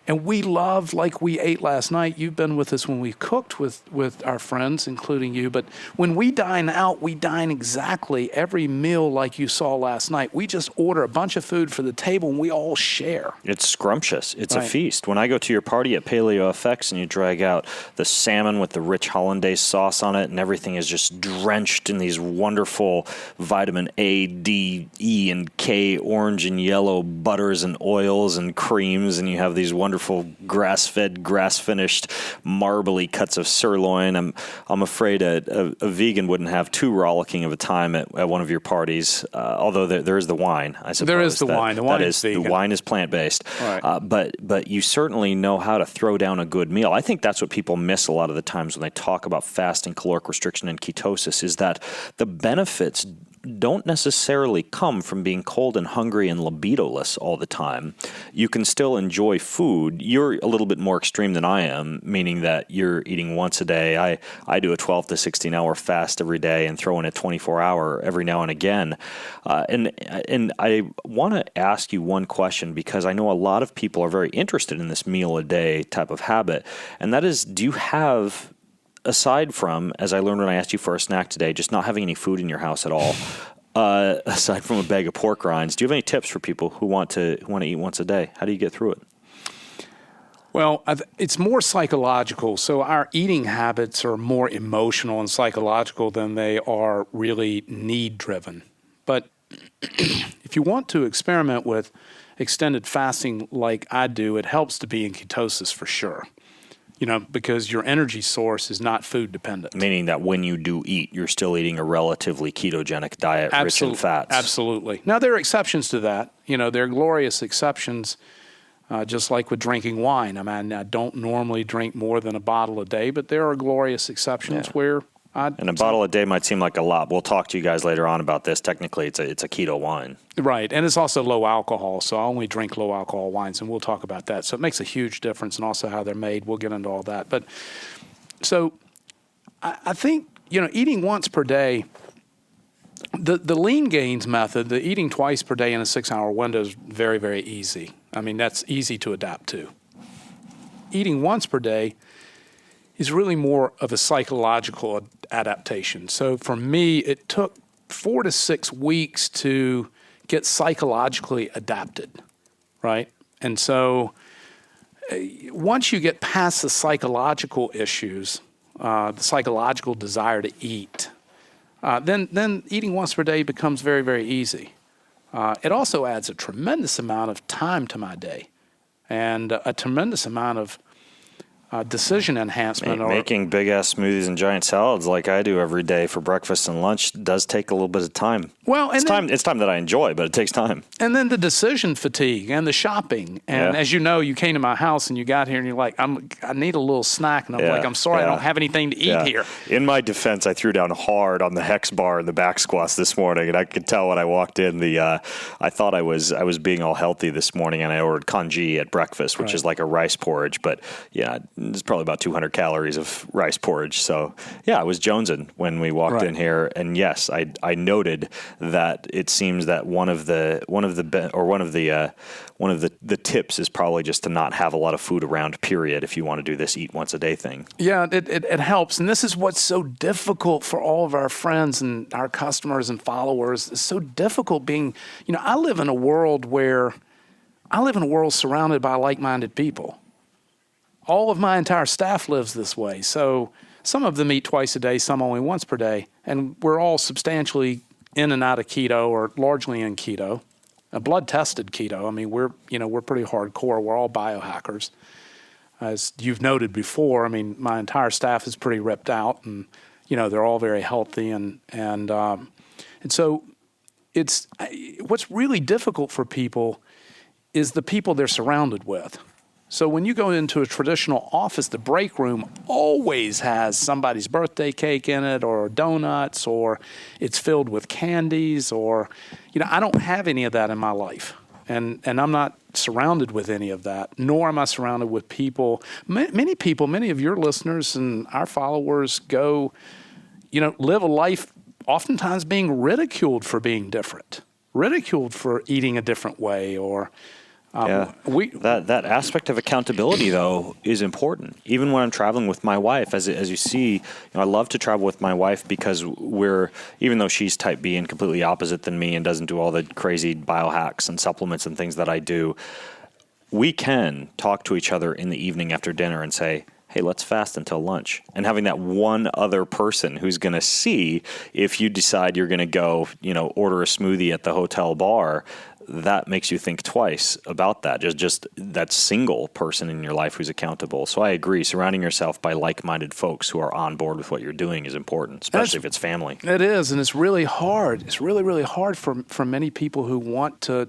[SPEAKER 2] and we love, like we ate last night. You've been with us when we cooked with our friends, including you. But when we dine out, we dine exactly every meal like you saw last night. We just order a bunch of food for the table, and we all share.
[SPEAKER 1] It's scrumptious. It's a feast. When I go to your party at Paleo FX and you drag out the salmon with the rich hollandaise sauce on it, and everything is just drenched in these wonderful vitamin A, D, E, and K, orange and yellow butters and oils and creams, and you have these wonderful grass-fed, grass-finished, marbly cuts of sirloin. I'm afraid a vegan wouldn't have too rollicking of a time at one of your parties, although there is the wine, I suppose.
[SPEAKER 2] There is the wine. The wine is vegan.
[SPEAKER 1] The wine is plant-based.
[SPEAKER 2] Right.
[SPEAKER 1] But you certainly know how to throw down a good meal. I think that's what people miss a lot of the times when they talk about fasting, caloric restriction, and ketosis, is that the benefits don't necessarily come from being cold and hungry and libidoless all the time. You can still enjoy food. You're a little bit more extreme than I am, meaning that you're eating once a day. I do a 12 to 16 hour fast every day and throw in a 24 hour every now and again. And I want to ask you one question, because I know a lot of people are very interested in this meal a day type of habit. And that is, do you have, aside from, as I learned when I asked you for a snack today, just not having any food in your house at all, aside from a bag of pork rinds, do you have any tips for people who want to eat once a day? How do you get through it?
[SPEAKER 2] Well, it's more psychological. So our eating habits are more emotional and psychological than they are really need-driven. But if you want to experiment with extended fasting like I do, it helps to be in ketosis for sure. Because your energy source is not food dependent.
[SPEAKER 1] Meaning that when you do eat, you're still eating a relatively ketogenic diet rich in fats.
[SPEAKER 2] Absolutely. Now, there are exceptions to that. There are glorious exceptions, just like with drinking wine. I mean, I don't normally drink more than a bottle a day, but there are glorious exceptions where
[SPEAKER 1] and a bottle a day might seem like a lot. We'll talk to you guys later on about this. Technically, it's a keto wine.
[SPEAKER 2] Right, and it's also low alcohol, so I only drink low alcohol wines, and we'll talk about that. So it makes a huge difference, and also how they're made. We'll get into all that. But so I think, eating once per day, the lean gains method, the eating twice per day in a 6-hour window is very, very easy. I mean, that's easy to adapt to. Eating once per day is really more of a psychological adaptation. So for me, it took 4 to 6 weeks to get psychologically adapted, right? And so once you get past the psychological issues, the psychological desire to eat, then eating once per day becomes very, very easy. It also adds a tremendous amount of time to my day and a tremendous amount of decision enhancement.
[SPEAKER 1] Making big-ass smoothies and giant salads like I do every day for breakfast and lunch does take a little bit of time.
[SPEAKER 2] Well,
[SPEAKER 1] it's time that I enjoy, but it takes time.
[SPEAKER 2] And then the decision fatigue and the shopping. And as you know, you came to my house and you got here and you're like, I need a little snack. And I'm like, I'm sorry, I don't have anything to eat here.
[SPEAKER 1] In my defense, I threw down hard on the hex bar in the back squats this morning, and I could tell when I walked in. I thought I was being all healthy this morning, and I ordered congee at breakfast, which is like a rice porridge, but there's probably about 200 calories of rice porridge. So I was jonesing when we walked in here, and yes, I noted that it seems that one of the tips is probably just to not have a lot of food around. Period. If you want to do this eat once a day thing. Yeah,
[SPEAKER 2] it helps, and this is what's so difficult for all of our friends and our customers and followers. It's so difficult being. I live in a world surrounded by like-minded people. All of my entire staff lives this way. So some of them eat twice a day, some only once per day. And we're all substantially in and out of keto or largely in keto, blood-tested keto. I mean, we're pretty hardcore. We're all biohackers. As you've noted before, I mean, my entire staff is pretty ripped out and, they're all very healthy. And so it's what's really difficult for people is the people they're surrounded with. So when you go into a traditional office, the break room always has somebody's birthday cake in it or donuts, or it's filled with candies, or, I don't have any of that in my life. And I'm not surrounded with any of that, nor am I surrounded with people. Many of your listeners and our followers go, live a life oftentimes being ridiculed for being different, ridiculed for eating a different way, or...
[SPEAKER 1] that aspect of accountability, though, is important. Even when I'm traveling with my wife, as you see, I love to travel with my wife because even though she's type B and completely opposite than me and doesn't do all the crazy biohacks and supplements and things that I do, we can talk to each other in the evening after dinner and say, hey, let's fast until lunch. And having that one other person who's going to see if you decide you're going to go, order a smoothie at the hotel bar, that makes you think twice about that. Just that single person in your life who's accountable. So I agree. Surrounding yourself by like-minded folks who are on board with what you're doing is important, especially if it's family.
[SPEAKER 2] It is, and it's really hard. It's really, really hard for many people who want to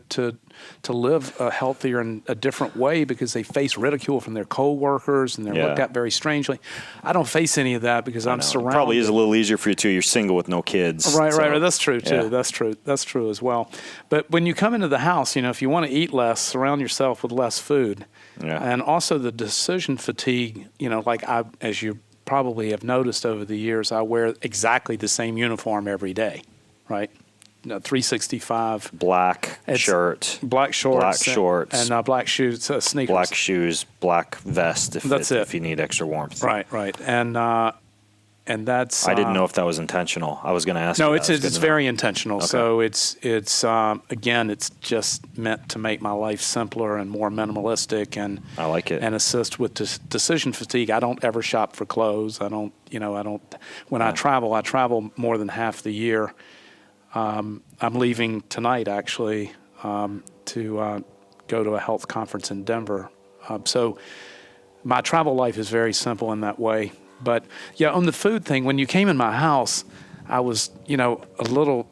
[SPEAKER 2] live a healthier and a different way because they face ridicule from their coworkers and they're looked at very strangely. I don't face any of that because I'm surrounded.
[SPEAKER 1] It probably is a little easier for you too. You're single with no kids.
[SPEAKER 2] Right. That's true too. Yeah. That's true as well. But when you come into the house, if you want to eat less, surround yourself with less food. Yeah. And also the decision fatigue, as you probably have noticed over the years, I wear exactly the same uniform every day, right? 365.
[SPEAKER 1] Black shorts,
[SPEAKER 2] and black shoes, sneakers.
[SPEAKER 1] Black shoes, black vest if you need extra warmth.
[SPEAKER 2] Right. And that's.
[SPEAKER 1] I didn't know if that was intentional. I was going to ask.
[SPEAKER 2] No, it's very intentional. Okay. So it's again, it's just meant to make my life simpler and more minimalistic, and
[SPEAKER 1] I like it,
[SPEAKER 2] and assist with decision fatigue. I don't ever shop for clothes. I don't. When I travel more than half the year. I'm leaving tonight, actually, to go to a health conference in Denver. So my travel life is very simple in that way. But, on the food thing, when you came in my house, I was, a little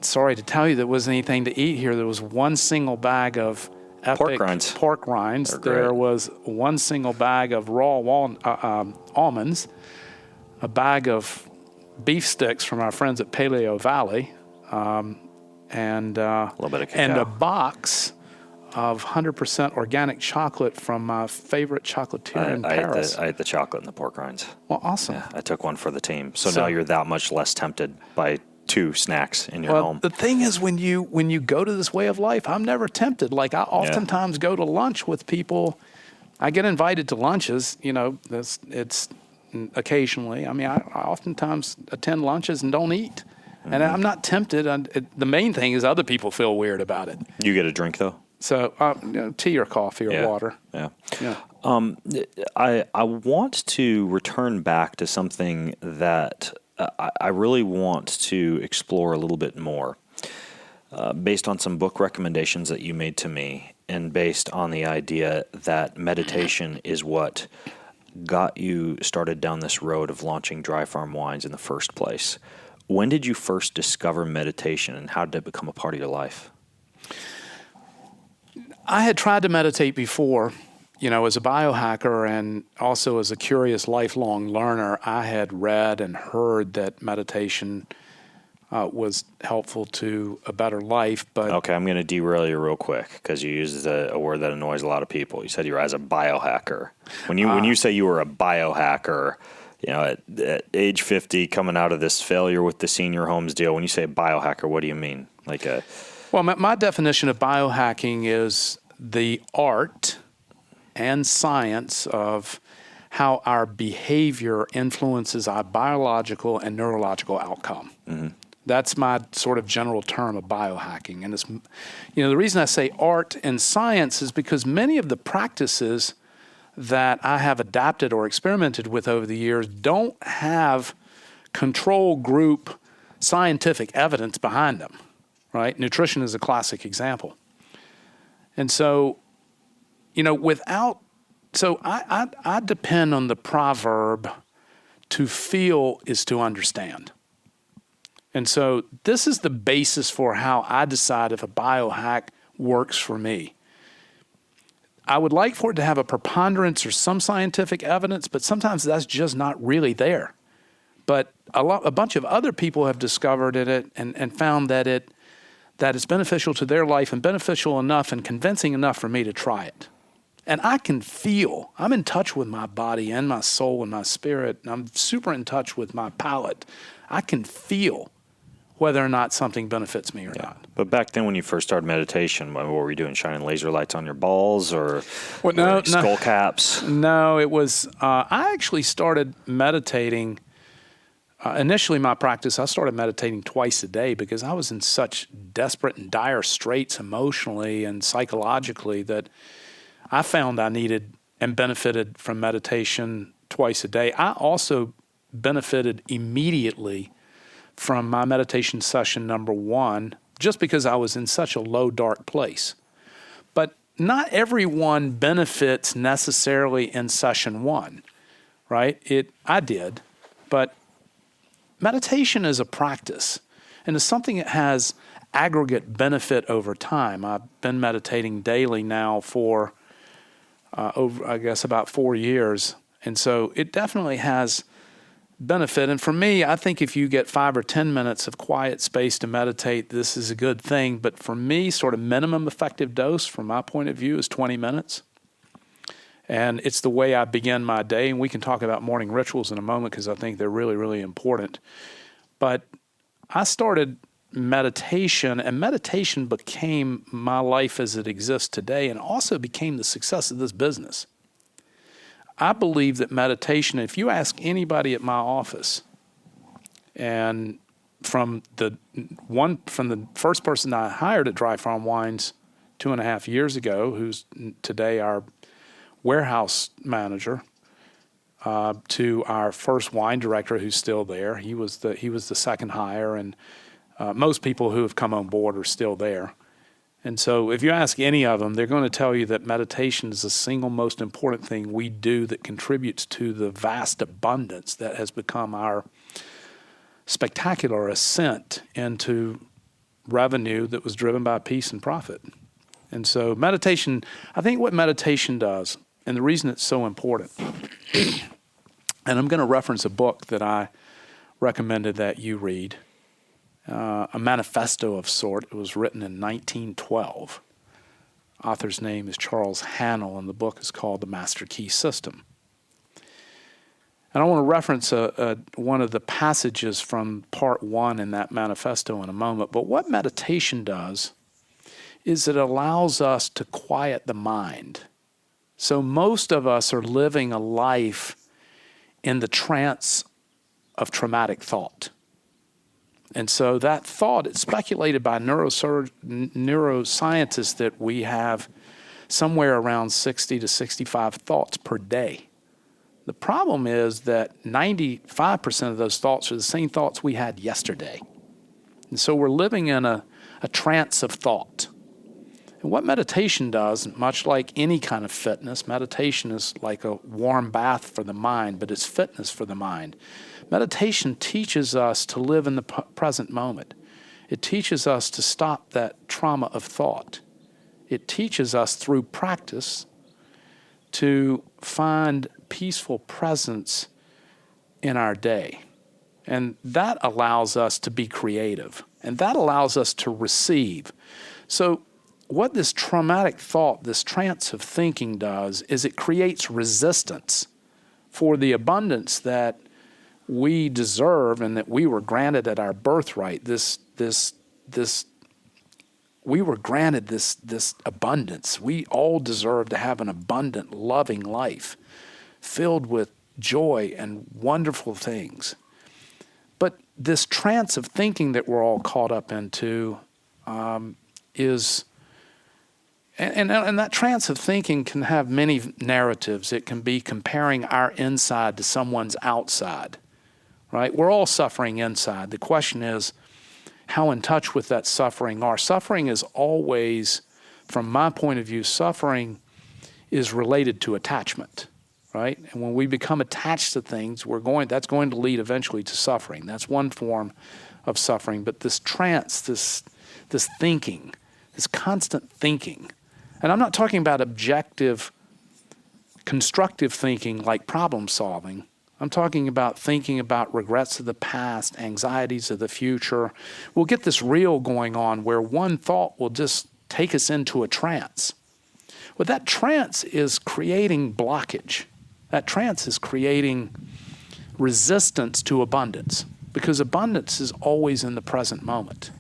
[SPEAKER 2] sorry to tell you there wasn't anything to eat here. There was one single bag of epic pork rinds. There was one single bag of raw almonds, a bag of beef sticks from our friends at Paleo Valley, and a
[SPEAKER 1] little bit of cacao.
[SPEAKER 2] And a box of 100% organic chocolate from my favorite chocolatier in Paris.
[SPEAKER 1] I ate the chocolate and the pork rinds.
[SPEAKER 2] Well, awesome.
[SPEAKER 1] Yeah, I took one for the team. So now you're that much less tempted by two snacks in your home.
[SPEAKER 2] The thing is, when you go to this way of life, I'm never tempted. Like I oftentimes go to lunch with people. I get invited to lunches. It's occasionally. I mean, I oftentimes attend lunches and don't eat. Mm-hmm. And I'm not tempted. The main thing is other people feel weird about it.
[SPEAKER 1] You get a drink, though?
[SPEAKER 2] So, tea or coffee or water.
[SPEAKER 1] Yeah.
[SPEAKER 2] Yeah.
[SPEAKER 1] I want to return back to something that I really want to explore a little bit more, based on some book recommendations that you made to me, and based on the idea that meditation is what got you started down this road of launching Dry Farm Wines in the first place. When did you first discover meditation, and how did it become a part of your life?
[SPEAKER 2] I had tried to meditate before, as a biohacker and also as a curious lifelong learner. I had read and heard that meditation was helpful to a better life. But
[SPEAKER 1] okay, I'm going to derail you real quick because you used a word that annoys a lot of people. You said you were as a biohacker. When you say you were a biohacker, at age 50, coming out of this failure with the senior homes deal, when you say biohacker, what do you mean?
[SPEAKER 2] Well, my definition of biohacking is the art and science of how our behavior influences our biological and neurological outcome. Mm-hmm. That's my sort of general term of biohacking. And it's, the reason I say art and science is because many of the practices that I have adapted or experimented with over the years don't have control group scientific evidence behind them, right? Nutrition is a classic example. And so, I depend on the proverb, to feel is to understand. And so this is the basis for how I decide if a biohack works for me. I would like for it to have a preponderance or some scientific evidence, but sometimes that's just not really there. But a bunch of other people have discovered it and found that it's beneficial to their life and beneficial enough and convincing enough for me to try it. And I can feel, I'm in touch with my body and my soul and my spirit, and I'm super in touch with my palate. I can feel whether or not something benefits me or not.
[SPEAKER 1] But back then when you first started meditation, what were you doing, shining laser lights on your balls or skull caps?
[SPEAKER 2] No, it was, I actually started meditating. Initially, my practice, I started meditating twice a day because I was in such desperate and dire straits emotionally and psychologically that I found I needed and benefited from meditation twice a day. I also benefited immediately from my meditation session number 1, just because I was in such a low, dark place. But not everyone benefits necessarily in session 1, right? I did, but meditation is a practice, and it's something that has aggregate benefit over time. I've been meditating daily now for about 4 years, and so it definitely has benefit. And for me, I think if you get 5 or 10 minutes of quiet space to meditate, this is a good thing. But for me, sort of minimum effective dose from my point of view is 20 minutes. And it's the way I begin my day. And we can talk about morning rituals in a moment because I think they're really, really important. But I started meditation, and meditation became my life as it exists today and also became the success of this business. I believe that meditation, if you ask anybody at my office, and from the first person I hired at Dry Farm Wines 2.5 years ago, who's today our warehouse manager, to our first wine director who's still there. He was the second hire, and most people who have come on board are still there. And so if you ask any of them, they're going to tell you that meditation is the single most important thing we do that contributes to the vast abundance that has become our spectacular ascent into revenue that was driven by peace and profit. And so meditation, I think what meditation does, and the reason it's so important, and I'm going to reference a book that I recommended that you read, a manifesto of sort. It was written in 1912. Author's name is Charles Hannell, and the book is called The Master Key System. And I want to reference one of the passages from part 1 in that manifesto in a moment. But what meditation does is it allows us to quiet the mind. So most of us are living a life in the trance of traumatic thought. And so that thought, it's speculated by neuroscientists that we have somewhere around 60 to 65 thoughts per day. The problem is that 95% of those thoughts are the same thoughts we had yesterday. And so we're living in a trance of thought. And what meditation does, much like any kind of fitness, meditation is like a warm bath for the mind, but it's fitness for the mind. Meditation teaches us to live in the present moment. It teaches us to stop that trauma of thought. It teaches us through practice to find peaceful presence in our day. And that allows us to be creative. And that allows us to receive. So what this traumatic thought, this trance of thinking does is it creates resistance for the abundance that we deserve and that we were granted at our birthright. We were granted this abundance. We all deserve to have an abundant, loving life filled with joy and wonderful things. But this trance of thinking that we're all caught up into is... And that trance of thinking can have many narratives. It can be comparing our inside to someone's outside, right? We're all suffering inside. The question is how in touch with that suffering are. Suffering is always, from my point of view, suffering is related to attachment, right? And when we become attached to things, that's going to lead eventually to suffering. That's one form of suffering. But this trance, this thinking, this constant thinking, and I'm not talking about objective, constructive thinking like problem solving. I'm talking about thinking about regrets of the past, anxieties of the future. We'll get this reel going on where one thought will just take us into a trance. Well, that trance is creating blockage. That trance is creating resistance to abundance because abundance is always in the present moment.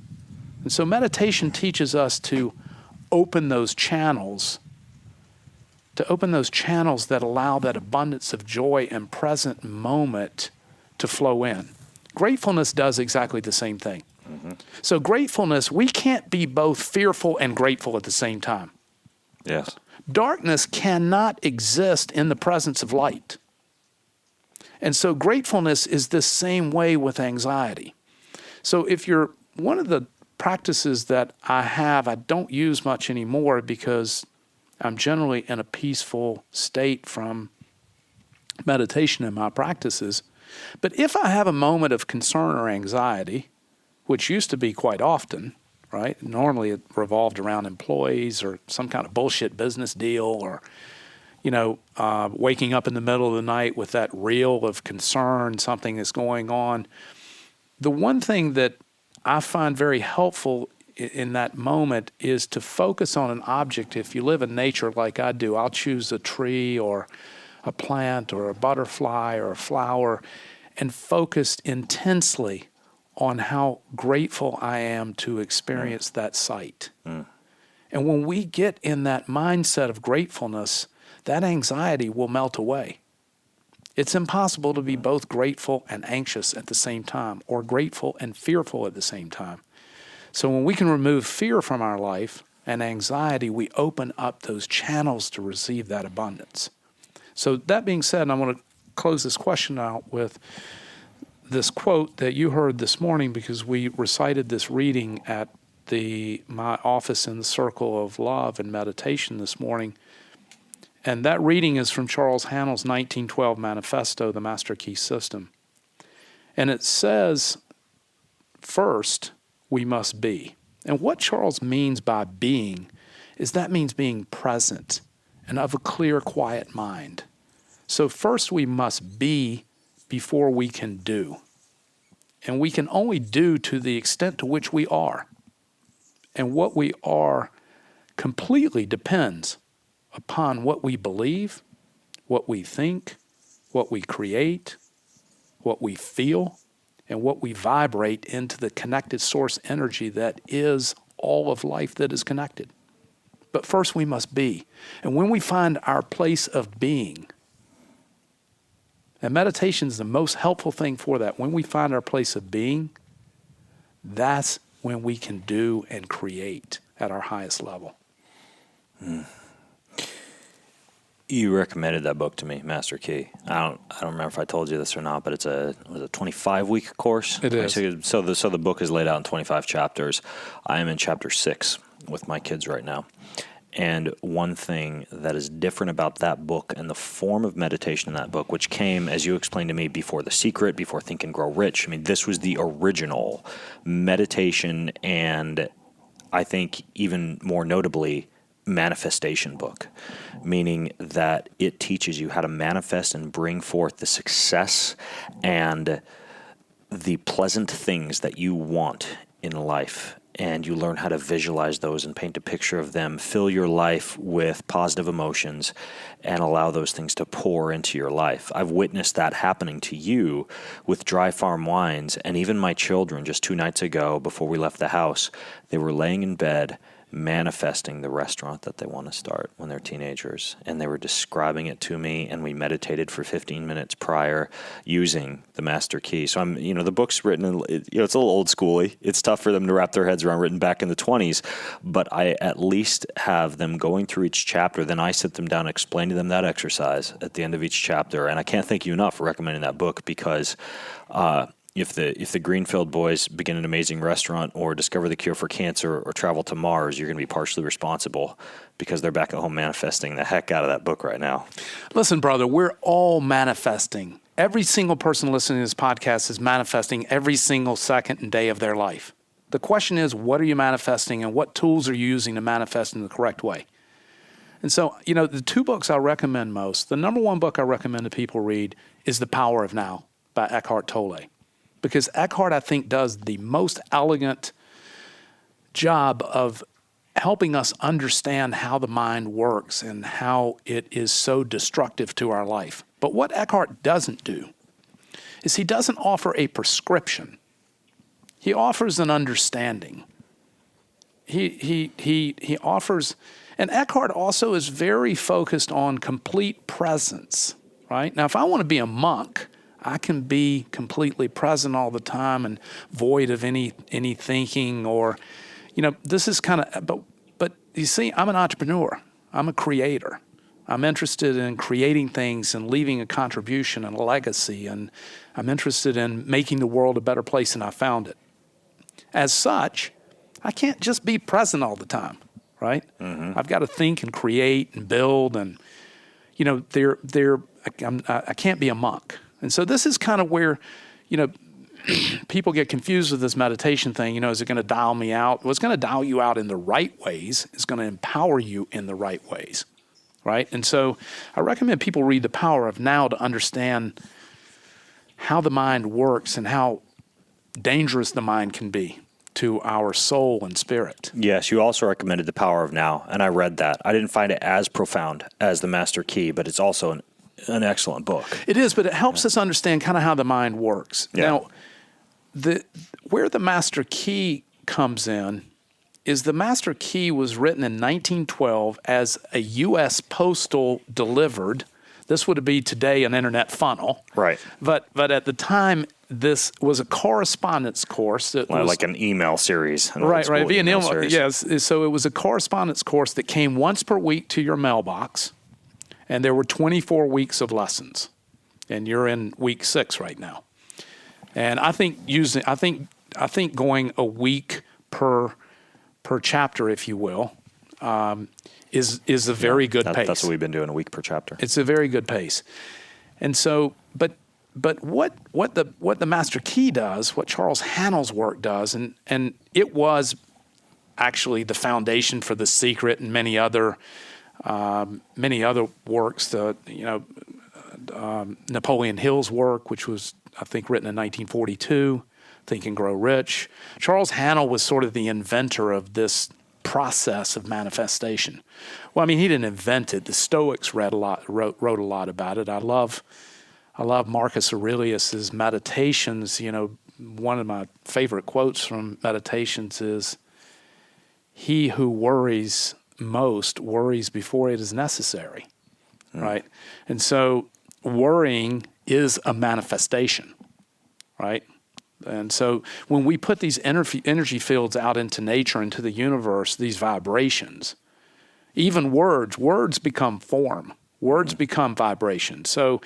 [SPEAKER 2] And so meditation teaches us to open those channels that allow that abundance of joy and present moment to flow in. Gratefulness does exactly the same thing. Mm-hmm. So gratefulness, we can't be both fearful and grateful at the same time.
[SPEAKER 1] Yes. Darkness
[SPEAKER 2] cannot exist in the presence of light. And so gratefulness is the same way with anxiety. So if you're one of the practices that I don't use much anymore because I'm generally in a peaceful state from meditation in my practices. But if I have a moment of concern or anxiety, which used to be quite often, right? Normally it revolved around employees or some kind of bullshit business deal or, waking up in the middle of the night with that reel of concern, something that's going on. The one thing that I find very helpful in that moment is to focus on an object. If you live in nature like I do, I'll choose a tree or a plant or a butterfly or a flower and focus intensely on how grateful I am to experience that sight. Mm. And when we get in that mindset of gratefulness, that anxiety will melt away. It's impossible to be both grateful and anxious at the same time, or grateful and fearful at the same time. So when we can remove fear from our life and anxiety, we open up those channels to receive that abundance. So that being said, I want to close this question out with this quote that you heard this morning because we recited this reading at my office in the Circle of Love and Meditation this morning. And that reading is from Charles Haanel's 1912 Manifesto, The Master Key System. And it says, first, we must be. And what Charles means by being is that means being present and of a clear, quiet mind. So first we must be before we can do. And we can only do to the extent to which we are. And what we are completely depends upon what we believe, what we think, what we create, what we feel, and what we vibrate into the connected source energy that is all of life that is connected. But first we must be. And when we find our place of being, and meditation is the most helpful thing for that, when we find our place of being, that's when we can do and create at our highest level.
[SPEAKER 1] You recommended that book to me, Master Key. I don't remember if I told you this or not, but it's a 25-week course.
[SPEAKER 2] It is.
[SPEAKER 1] So the book is laid out in 25 chapters. I am in chapter 6 with my kids right now. And one thing that is different about that book and the form of meditation in that book, which came, as you explained to me, before The Secret, before Think and Grow Rich. I mean, this was the original meditation and I think even more notably, manifestation book, meaning that it teaches you how to manifest and bring forth the success and the pleasant things that you want in life. And you learn how to visualize those and paint a picture of them, fill your life with positive emotions, and allow those things to pour into your life. I've witnessed that happening to you with Dry Farm Wines, and even my children just 2 nights ago before we left the house, they were laying in bed manifesting the restaurant that they want to start when they're teenagers. And they were describing it to me, and we meditated for 15 minutes prior using the Master Key. So the book's written, it's a little old schooly. It's tough for them to wrap their heads around, written back in the 20s, but I at least have them going through each chapter. Then I sit them down and explain to them that exercise at the end of each chapter. And I can't thank you enough for recommending that book, because if the Greenfield boys begin an amazing restaurant or discover the cure for cancer or travel to Mars, you're going to be partially responsible, because they're back at home manifesting the heck out of that book right now.
[SPEAKER 2] Listen, brother, we're all manifesting. Every single person listening to this podcast is manifesting every single second and day of their life. The question is, what are you manifesting, and what tools are you using to manifest in the correct way? And so, the 2 books I recommend most, the number 1 book I recommend that people read is The Power of Now by Eckhart Tolle. Because Eckhart, I think, does the most elegant job of helping us understand how the mind works and how it is so destructive to our life. But what Eckhart doesn't do is he doesn't offer a prescription. He offers an understanding. He offers, and Eckhart also is very focused on complete presence, right? Now, if I want to be a monk, I can be completely present all the time and void of any thinking, or, this is kind of, but you see, I'm an entrepreneur. I'm a creator. I'm interested in creating things and leaving a contribution and a legacy, and I'm interested in making the world a better place than I found it. As such, I can't just be present all the time, right? Mm-hmm. I've got to think and create and build, and, I can't be a monk. And so this is kind of where, people get confused with this meditation thing. Is it going to dial me out? Well, it's going to dial you out in the right ways. It's going to empower you in the right ways, right? And so I recommend people read The Power of Now to understand how the mind works and how dangerous the mind can be to our soul and spirit.
[SPEAKER 1] Yes, you also recommended The Power of Now, and I read that. I didn't find it as profound as The Master Key, but it's also an excellent book.
[SPEAKER 2] It is, but it helps us understand kind of how the mind works. Yeah. Now, where the Master Key comes in is the Master Key was written in 1912 as a U.S. postal delivered. This would be today an internet funnel.
[SPEAKER 1] Right.
[SPEAKER 2] But at the time, this was a correspondence course. That was,
[SPEAKER 1] like an email series.
[SPEAKER 2] Right. It'd be an email series. Yes. So it was a correspondence course that came once per week to your mailbox. And there were 24 weeks of lessons, and you're in week 6 right now. And I think going a week per chapter, if you will, is a very good pace.
[SPEAKER 1] That's what we've been doing, a week per chapter.
[SPEAKER 2] It's a very good pace. And so, but what the Master Key does, what Charles Hannell's work does, and it was actually the foundation for The Secret and many other works, Napoleon Hill's work, which was, I think, written in 1942, Think and Grow Rich. Charles Hannell was sort of the inventor of this process of manifestation. Well, I mean, he didn't invent it. The Stoics wrote a lot about it. I love Marcus Aurelius's Meditations. One of my favorite quotes from Meditations is, "He who worries most worries before it is necessary," right? And so worrying is a manifestation, right? And so when we put these energy fields out into nature, into the universe, these vibrations, even words become form. Words become vibration. So,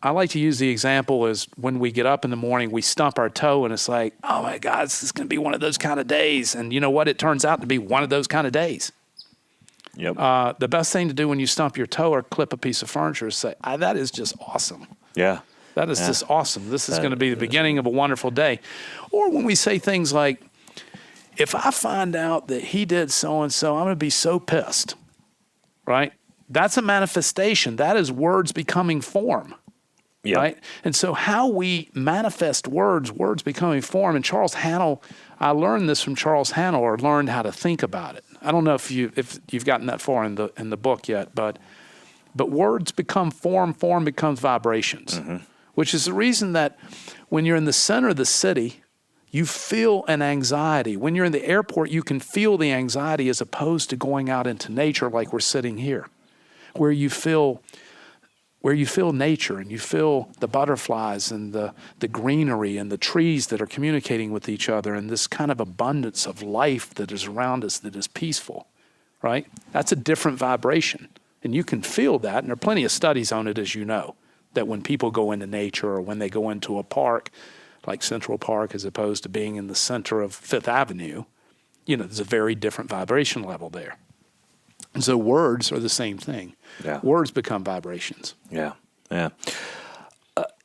[SPEAKER 2] I like to use the example as when we get up in the morning, we stump our toe and it's like, oh my God, this is going to be one of those kind of days. And you know what? It turns out to be one of those kind of days.
[SPEAKER 1] Yep.
[SPEAKER 2] The best thing to do when you stump your toe or clip a piece of furniture is say, that is just awesome.
[SPEAKER 1] Yeah.
[SPEAKER 2] That is just awesome. This is going to be the beginning of a wonderful day. Or when we say things like, if I find out that he did so-and-so, I'm going to be so pissed, right? That's a manifestation. That is words becoming form, right? And so how we manifest words becoming form. And Charles Hannell, I learned this from Charles Hannell, or learned how to think about it. I don't know if you've gotten that far in the book yet, but words become form becomes vibrations, which is the reason that when you're in the center of the city, you feel an anxiety. When you're in the airport, you can feel the anxiety as opposed to going out into nature like we're sitting here, where you feel nature and you feel the butterflies and the greenery and the trees that are communicating with each other and this kind of abundance of life that is around us that is peaceful, right? That's a different vibration. And you can feel that, and there are plenty of studies on it, as you know, that when people go into nature or when they go into a park, like Central Park, as opposed to being in the center of Fifth Avenue, there's a very different vibration level there. And so words are the same thing.
[SPEAKER 1] Yeah.
[SPEAKER 2] Words become vibrations.
[SPEAKER 1] Yeah.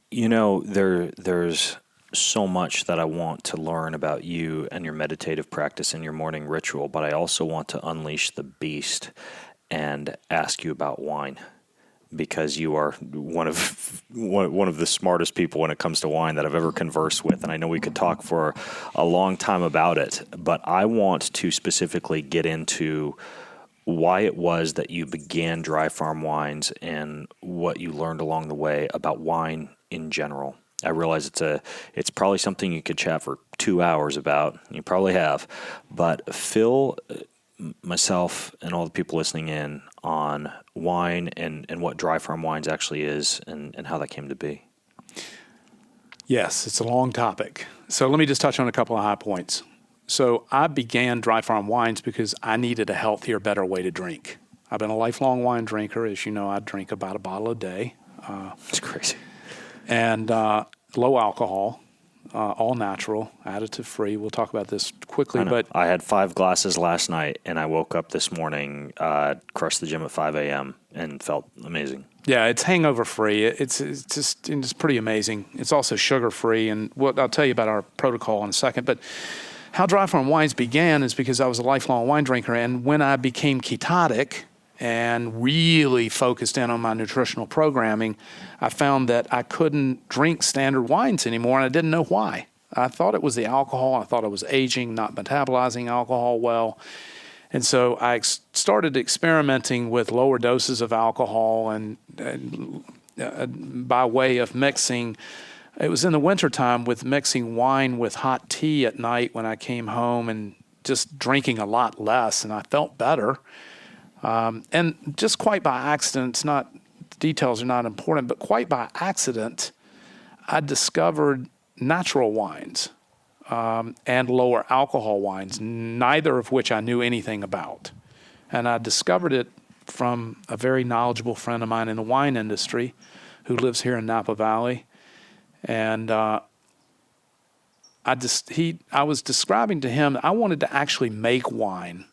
[SPEAKER 1] There's so much that I want to learn about you and your meditative practice and your morning ritual, but I also want to unleash the beast and ask you about wine, because you are one of the smartest people when it comes to wine that I've ever conversed with. And I know we could talk for a long time about it, but I want to specifically get into why it was that you began Dry Farm Wines and what you learned along the way about wine in general. I realize it's probably something you could chat for 2 hours about. You probably have, but fill myself and all the people listening in on wine and what Dry Farm Wines actually is and how that came to be.
[SPEAKER 2] Yes, it's a long topic. So let me just touch on a couple of high points. So I began Dry Farm Wines because I needed a healthier, better way to drink. I've been a lifelong wine drinker. As you know, I drink about a bottle a day.
[SPEAKER 1] That's crazy.
[SPEAKER 2] And low alcohol, all natural, additive free. We'll talk about this quickly. But
[SPEAKER 1] I had 5 glasses last night, and I woke up this morning, crushed the gym at 5 a.m., and felt amazing.
[SPEAKER 2] Yeah, it's Hangover-Free. It's pretty amazing. It's also sugar-free, and I'll tell you about our protocol in a second. But how Dry Farm Wines began is because I was a lifelong wine drinker, and when I became ketotic and really focused in on my nutritional programming, I found that I couldn't drink standard wines anymore, and I didn't know why. I thought it was the alcohol. I thought I was aging, not metabolizing alcohol well. And so I started experimenting with lower doses of alcohol and by way of mixing. It was in the wintertime with mixing wine with hot tea at night when I came home and just drinking a lot less, and I felt better. And just quite by accident, details are not important, but quite by accident, I discovered natural wines and lower alcohol wines, neither of which I knew anything about. And I discovered it from a very knowledgeable friend of mine in the wine industry who lives here in Napa Valley. And I was describing to him, I wanted to actually make wine.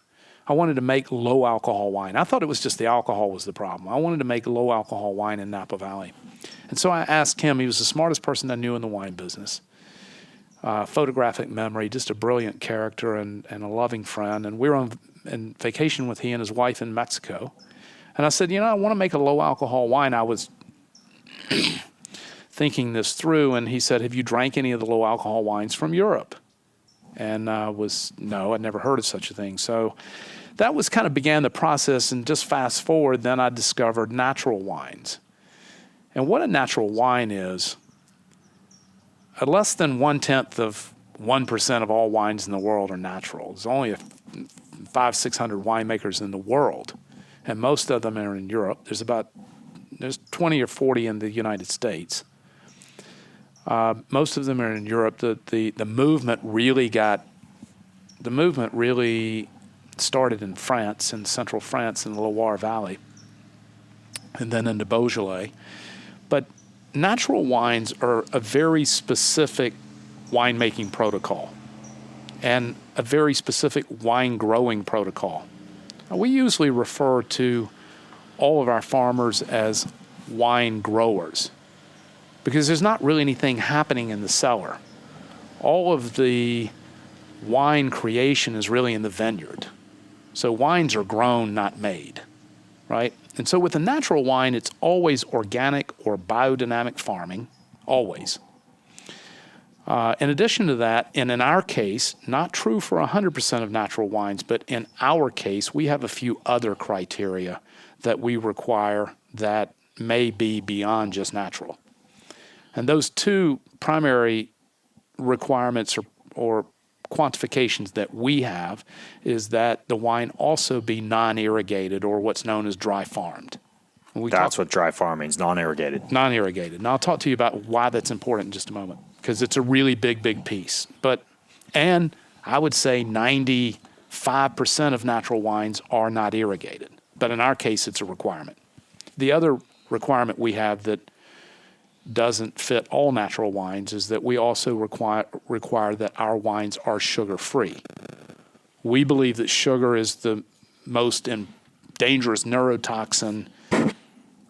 [SPEAKER 2] I wanted to make low alcohol wine. I thought it was just the alcohol was the problem. I wanted to make low alcohol wine in Napa Valley. And so I asked him, he was the smartest person I knew in the wine business. Photographic memory, just a brilliant character and a loving friend. And we were on vacation with he and his wife in Mexico. And I said, I want to make a low alcohol wine. I was thinking this through, and he said, have you drank any of the low alcohol wines from Europe? And no, I'd never heard of such a thing. So that was kind of began the process, and just fast forward, then I discovered natural wines. And what a natural wine is, less than 1/10 of 1% of all wines in the world are natural. There's only 500-600 winemakers in the world, and most of them are in Europe. There's 20 or 40 in the United States. Most of them are in Europe. The movement really started in France, in central France, in the Loire Valley, and then into Beaujolais. But natural wines are a very specific winemaking protocol and a very specific wine growing protocol. Now, we usually refer to all of our farmers as wine growers because there's not really anything happening in the cellar. All of the wine creation is really in the vineyard. So wines are grown, not made, right? And so with a natural wine, it's always organic or biodynamic farming, always. In addition to that, and in our case, not true for 100% of natural wines, but in our case, we have a few other criteria that we require that may be beyond just natural. And those two primary requirements or quantifications that we have is that the wine also be non-irrigated or what's known as dry farmed.
[SPEAKER 1] That's what dry farming is, non-irrigated.
[SPEAKER 2] Non-irrigated. And I'll talk to you about why that's important in just a moment because it's a really big piece. And I would say 95% of natural wines are not irrigated. But in our case, it's a requirement. The other requirement we have that doesn't fit all natural wines is that we also require that our wines are sugar-free. We believe that sugar is the most dangerous neurotoxin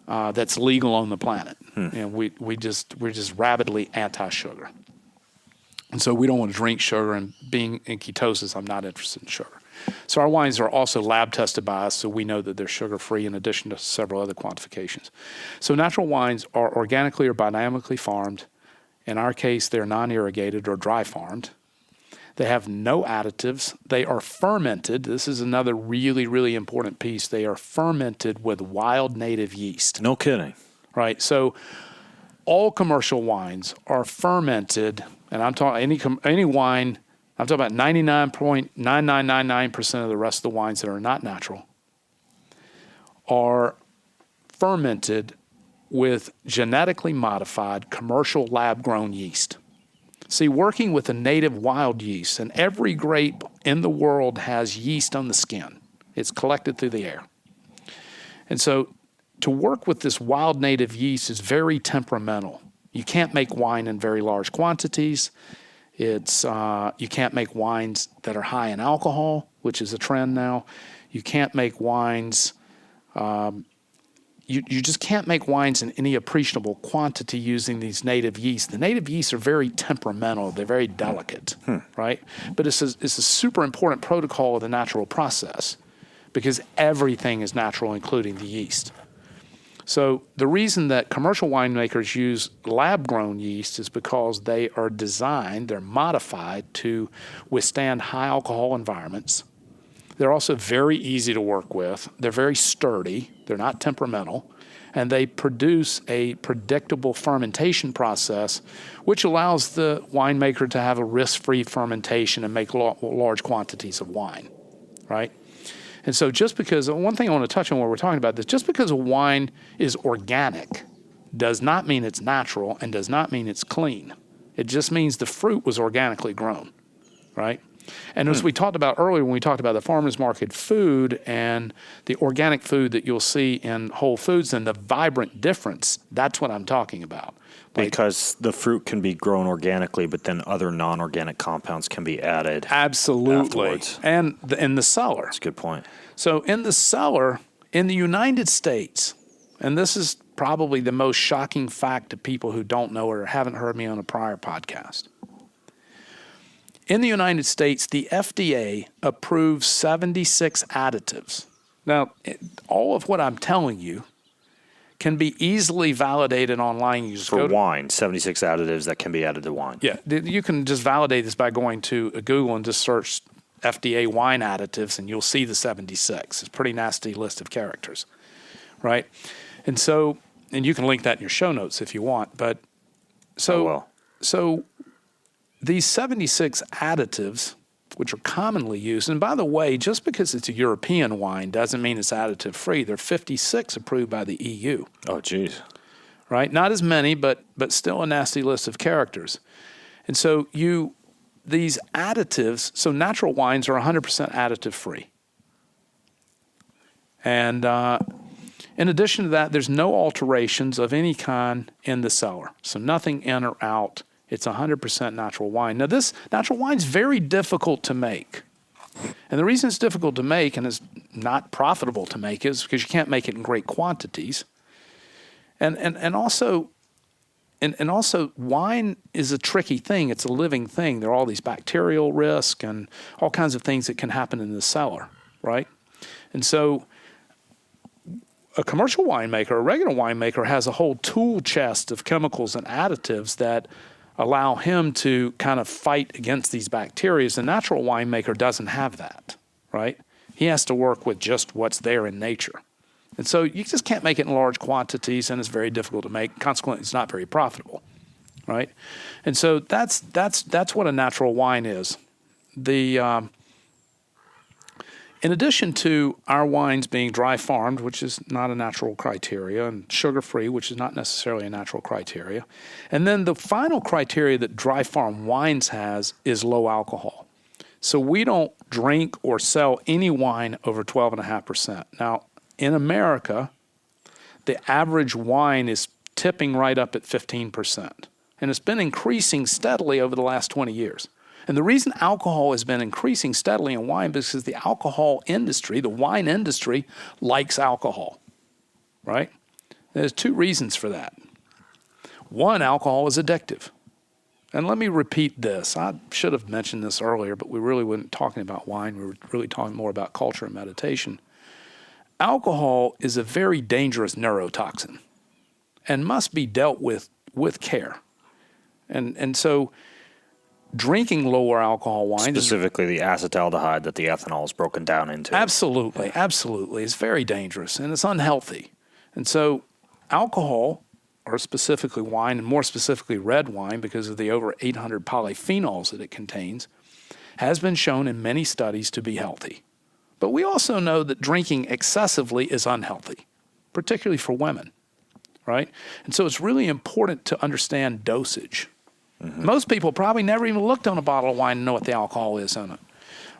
[SPEAKER 2] that's legal on the planet. And we're just rabidly anti-sugar. And so we don't want to drink sugar, and being in ketosis, I'm not interested in sugar. So our wines are also lab tested by us, so we know that they're sugar-free in addition to several other quantifications. So natural wines are organically or biodynamically farmed. In our case, they're non-irrigated or dry farmed. They have no additives. They are fermented. This is another really important piece. They are fermented with wild native yeast.
[SPEAKER 1] No kidding.
[SPEAKER 2] Right. So all commercial wines are fermented, and I'm talking any wine. I'm talking about 99.9999% of the rest of the wines that are not natural are fermented with genetically modified commercial lab-grown yeast. See, working with a native wild yeast, and every grape in the world has yeast on the skin. It's collected through the air. And so to work with this wild native yeast is very temperamental. You can't make wine in very large quantities. You can't make wines that are high in alcohol, which is a trend now. You can't make wines. You just can't make wines in any appreciable quantity using these native yeasts. The native yeasts are very temperamental. They're very delicate, right? But it's a super important protocol of the natural process because everything is natural, including the yeast. So the reason that commercial winemakers use lab-grown yeast is because they're modified to withstand high alcohol environments. They're also very easy to work with. They're very sturdy. They're not temperamental. And they produce a predictable fermentation process, which allows the winemaker to have a risk-free fermentation and make large quantities of wine, right? And so just because, one thing I want to touch on while we're talking about this, just because a wine is organic does not mean it's natural and does not mean it's clean. It just means the fruit was organically grown, right? And as we talked about earlier when we talked about the farmers market food and the organic food that you'll see in Whole Foods and the vibrant difference, that's what I'm talking about.
[SPEAKER 1] Because the fruit can be grown organically, but then other non-organic compounds can be added.
[SPEAKER 2] Absolutely.
[SPEAKER 1] Afterwards.
[SPEAKER 2] And in the cellar.
[SPEAKER 1] That's a good point.
[SPEAKER 2] So in the cellar, in the United States, and this is probably the most shocking fact to people who don't know or haven't heard me on a prior podcast. In the United States, the FDA approves 76 additives. Now, all of what I'm telling you can be easily validated online.
[SPEAKER 1] For wine, 76 additives that can be added to wine.
[SPEAKER 2] Yeah, you can just validate this by going to Google and just search FDA wine additives, and you'll see the 76. It's a pretty nasty list of characters, right? And so, and you can link that in your show notes if you want. But so these 76 additives, which are commonly used, and by the way, just because it's a European wine doesn't mean it's additive free. There are 56 approved by the EU.
[SPEAKER 1] Oh, geez.
[SPEAKER 2] right? Not as many, but still a nasty list of characters. And so these additives, so natural wines are 100% additive free. And in addition to that, there's no alterations of any kind in the cellar. So nothing in or out. It's 100% natural wine. Now, this natural wine is very difficult to make. And the reason it's difficult to make and is not profitable to make is because you can't make it in great quantities. And also wine is a tricky thing. It's a living thing. There are all these bacterial risks and all kinds of things that can happen in the cellar, right? And so a commercial winemaker, a regular winemaker, has a whole tool chest of chemicals and additives that allow him to kind of fight against these bacteria. The natural winemaker doesn't have that, right? He has to work with just what's there in nature. And so you just can't make it in large quantities, and it's very difficult to make. Consequently, it's not very profitable, right? And so that's what a natural wine is. In addition to our wines being dry farmed, which is not a natural criteria, and sugar-free, which is not necessarily a natural criteria, and then the final criteria that dry farm wines has is low alcohol. So we don't drink or sell any wine over 12.5%. Now, in America, the average wine is tipping right up at 15%, and it's been increasing steadily over the last 20 years. And the reason alcohol has been increasing steadily in wine is because the alcohol industry, the wine industry, likes alcohol, right? There's two reasons for that. One, alcohol is addictive. And let me repeat this. I should have mentioned this earlier, but we really weren't talking about wine. We were really talking more about culture and meditation. Alcohol is a very dangerous neurotoxin and must be dealt with care. And so drinking lower alcohol wine,
[SPEAKER 1] specifically the acetaldehyde that the ethanol is broken down into.
[SPEAKER 2] Absolutely. It's very dangerous and it's unhealthy. And so alcohol, or specifically wine, and more specifically red wine because of the over 800 polyphenols that it contains, has been shown in many studies to be healthy. But we also know that drinking excessively is unhealthy, particularly for women, right? And so it's really important to understand dosage. Mm-hmm. Most people probably never even looked on a bottle of wine and know what the alcohol is in it,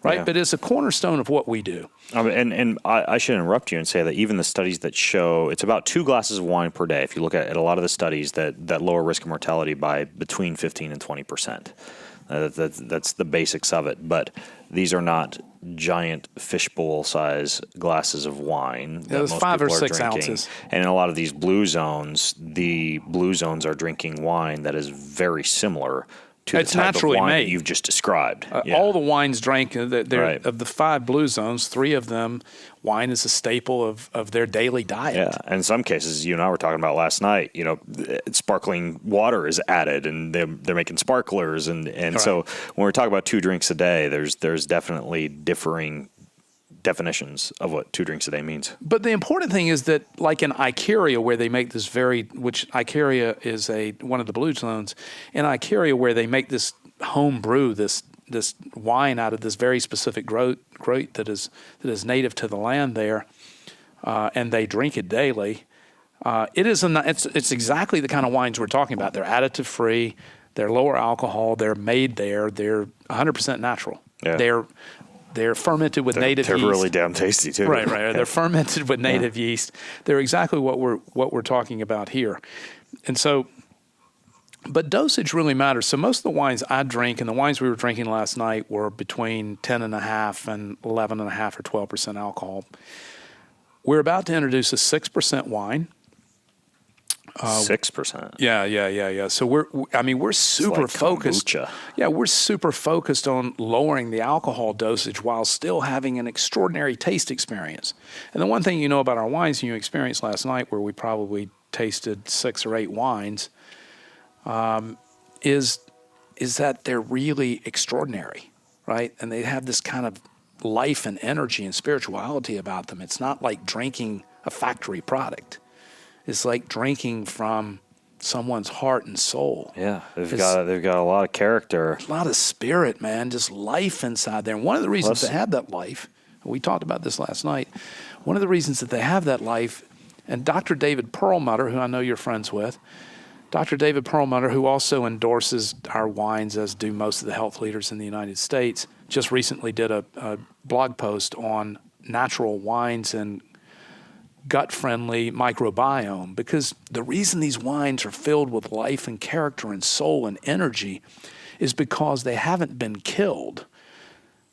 [SPEAKER 2] right? Yeah. But it's a cornerstone of what we do.
[SPEAKER 1] And I should interrupt you and say that even the studies that show it's about 2 glasses of wine per day, if you look at a lot of the studies that lower risk of mortality by between 15 and 20%. That's the basics of it. But these are not giant fishbowl size glasses of wine.
[SPEAKER 2] Yeah, there's 5 or 6 ounces.
[SPEAKER 1] And in a lot of these blue zones, the blue zones are drinking wine that is very similar to the type of wine that you've just described.
[SPEAKER 2] All the wines drank, of the 5 blue zones, 3 of them, wine is a staple of their daily diet.
[SPEAKER 1] Yeah, and in some cases, you and I were talking about last night, sparkling water is added, and they're making sparklers. And so when we're talking about 2 drinks a day, there's definitely differing definitions of what 2 drinks a day means.
[SPEAKER 2] But the important thing is that, like in Icaria, where they make this which Icaria is one of the blue zones, in Icaria where they make this home brew, this wine out of this very specific grape that is native to the land there, and they drink it daily. It's exactly the kind of wines we're talking about. They're additive free, they're lower alcohol, they're made there, they're 100% natural. Yeah. They're fermented with native yeast.
[SPEAKER 1] They're really damn tasty too.
[SPEAKER 2] Right. They're fermented with native yeast. They're exactly what we're talking about here. And so, but dosage really matters. So most of the wines I drink and the wines we were drinking last night were between 10.5 and 11.5 or 12% alcohol. We're about to introduce a 6% wine.
[SPEAKER 1] 6%.
[SPEAKER 2] Yeah. So we're super focused.
[SPEAKER 1] Kombucha.
[SPEAKER 2] Yeah, we're super focused on lowering the alcohol dosage while still having an extraordinary taste experience. And the one thing you know about our wines, and you experienced last night, where we probably tasted 6 or 8 wines, is that they're really extraordinary, right? And they have this kind of life and energy and spirituality about them. It's not like drinking a factory product. It's like drinking from someone's heart and soul.
[SPEAKER 1] Yeah, they've got a lot of character.
[SPEAKER 2] A lot of spirit, man, just life inside there. And one of the reasons they have that life, we talked about this last night, one of the reasons that they have that life And Dr. David Perlmutter, who I know you're friends with, Dr. David Perlmutter, who also endorses our wines, as do most of the health leaders in the United States, just recently did a blog post on natural wines and gut-friendly microbiome, because the reason these wines are filled with life and character and soul and energy is because they haven't been killed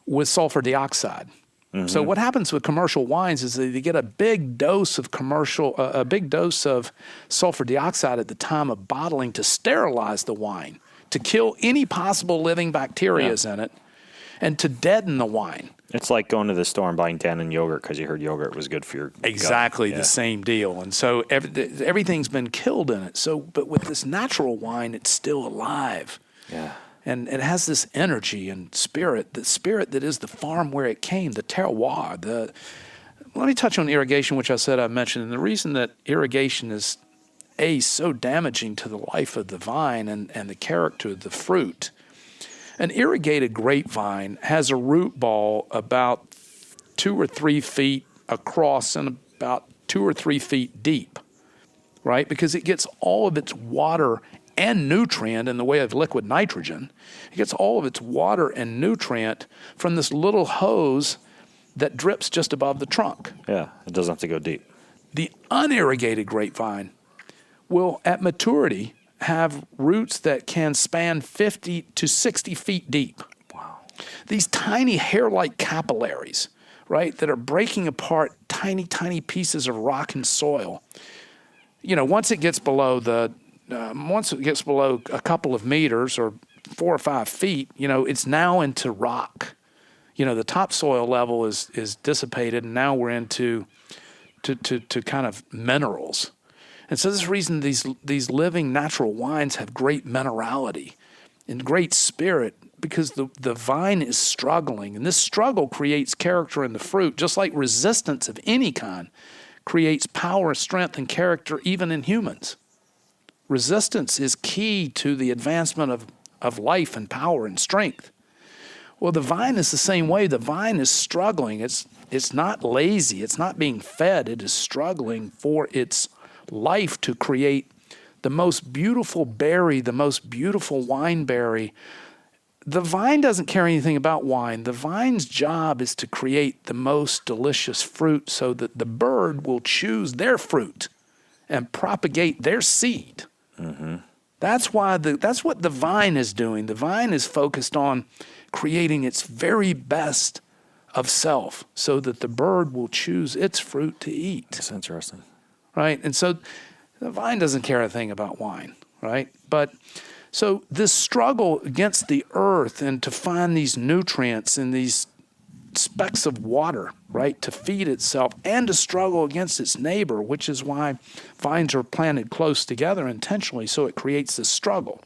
[SPEAKER 2] with sulfur dioxide. Mm-hmm. So what happens with commercial wines is that you get a big dose of sulfur dioxide at the time of bottling to sterilize the wine, to kill any possible living bacteria in it, and to deaden the wine.
[SPEAKER 1] It's like going to the store and buying Dannon yogurt because you heard yogurt was good for your
[SPEAKER 2] Exactly
[SPEAKER 1] gut.
[SPEAKER 2] The same deal. And so everything's been killed in it. So, but with this natural wine, it's still alive.
[SPEAKER 1] Yeah.
[SPEAKER 2] And it has this energy and spirit, the spirit that is the farm where it came, the terroir. Let me touch on irrigation, which I mentioned. And the reason that irrigation is, so damaging to the life of the vine and the character of the fruit. An irrigated grapevine has a root ball about 2 or 3 feet across and about 2 or 3 feet deep, right? Because it gets all of its water and nutrient in the way of liquid nitrogen. It gets all of its water and nutrient from this little hose that drips just above the trunk.
[SPEAKER 1] Yeah, it doesn't have to go deep.
[SPEAKER 2] The unirrigated grapevine will, at maturity, have roots that can span 50 to 60 feet deep.
[SPEAKER 1] Wow.
[SPEAKER 2] These tiny hair-like capillaries, right, that are breaking apart tiny, tiny pieces of rock and soil. Once it gets below a couple of meters or 4 or 5 feet, it's now into rock. The topsoil level is dissipated, and now we're into to kind of minerals. And so this is the reason these living natural wines have great minerality and great spirit, because the vine is struggling. And this struggle creates character in the fruit, just like resistance of any kind creates power, strength, and character even in humans. Resistance is key to the advancement of life and power and strength. Well, the vine is the same way. The vine is struggling. It's not lazy. It's not being fed. It is struggling for its life to create the most beautiful berry, the most beautiful wine berry. The vine doesn't care anything about wine. The vine's job is to create the most delicious fruit so that the bird will choose their fruit and propagate their seed. Mm-hmm. That's what the vine is doing. The vine is focused on creating its very best of self so that the bird will choose its fruit to eat.
[SPEAKER 1] That's interesting.
[SPEAKER 2] Right? And so the vine doesn't care a thing about wine, right? But so this struggle against the earth and to find these nutrients in these specks of water, right, to feed itself and to struggle against its neighbor, which is why vines are planted close together intentionally, so it creates this struggle.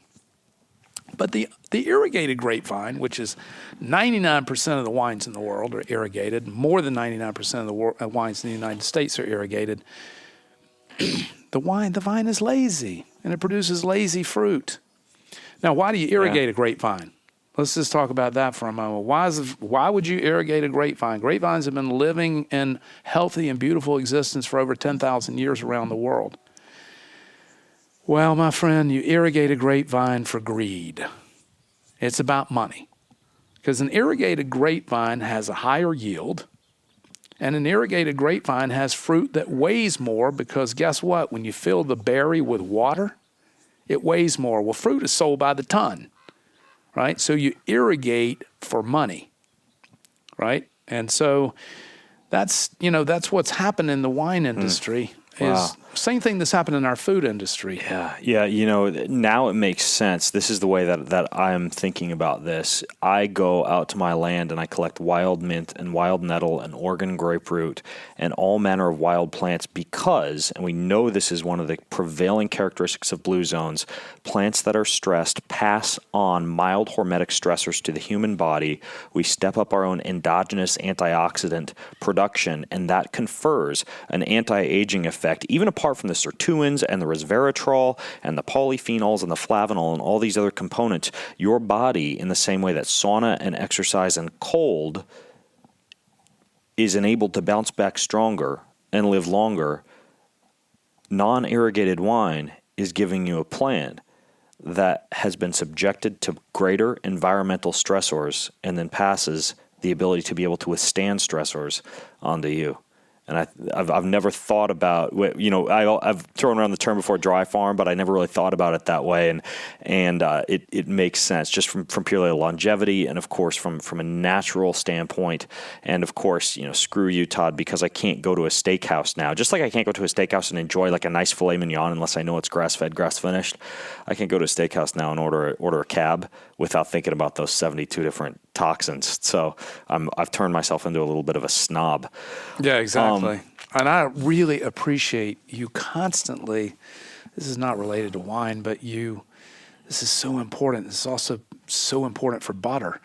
[SPEAKER 2] But the irrigated grapevine, which is 99% of the wines in the world are irrigated, more than 99% of the wines in the United States are irrigated. The vine is lazy, and it produces lazy fruit. Now, why do you irrigate a grapevine? Let's just talk about that for a moment. Why would you irrigate a grapevine? Grapevines have been living in healthy and beautiful existence for over 10,000 years around the world. Well, my friend, you irrigate a grapevine for greed. It's about money. Because an irrigated grapevine has a higher yield, and an irrigated grapevine has fruit that weighs more, because guess what? When you fill the berry with water, it weighs more. Well, fruit is sold by the ton, right? So you irrigate for money, right? And so that's what's happened in the wine industry.
[SPEAKER 1] Wow.
[SPEAKER 2] Same thing that's happened in our food industry.
[SPEAKER 1] Yeah. Now it makes sense. This is the way that I'm thinking about this. I go out to my land and I collect wild mint and wild nettle and Oregon grapefruit and all manner of wild plants because, and we know this is one of the prevailing characteristics of blue zones, plants that are stressed pass on mild hormetic stressors to the human body. We step up our own endogenous antioxidant production, and that confers an anti-aging effect, even apart from the sirtuins and the resveratrol and the polyphenols and the flavanol and all these other components. Your body, in the same way that sauna and exercise and cold is enabled to bounce back stronger and live longer, Non-irrigated wine is giving you a plant that has been subjected to greater environmental stressors and then passes the ability to be able to withstand stressors onto you. And I've never thought about, I've thrown around the term before, dry farm, but I never really thought about it that way. And it makes sense just from purely longevity, and of course from a natural standpoint. And of course, screw you, Todd, because I can't go to a steakhouse now. Just like I can't go to a steakhouse and enjoy like a nice filet mignon unless I know it's grass-fed, grass-finished. I can't go to a steakhouse now and order a cab without thinking about those 72 different toxins. So I've turned myself into a little bit of a snob.
[SPEAKER 2] Yeah, exactly. And I really appreciate you constantly. This is not related to wine, but this is so important. This is also so important for butter,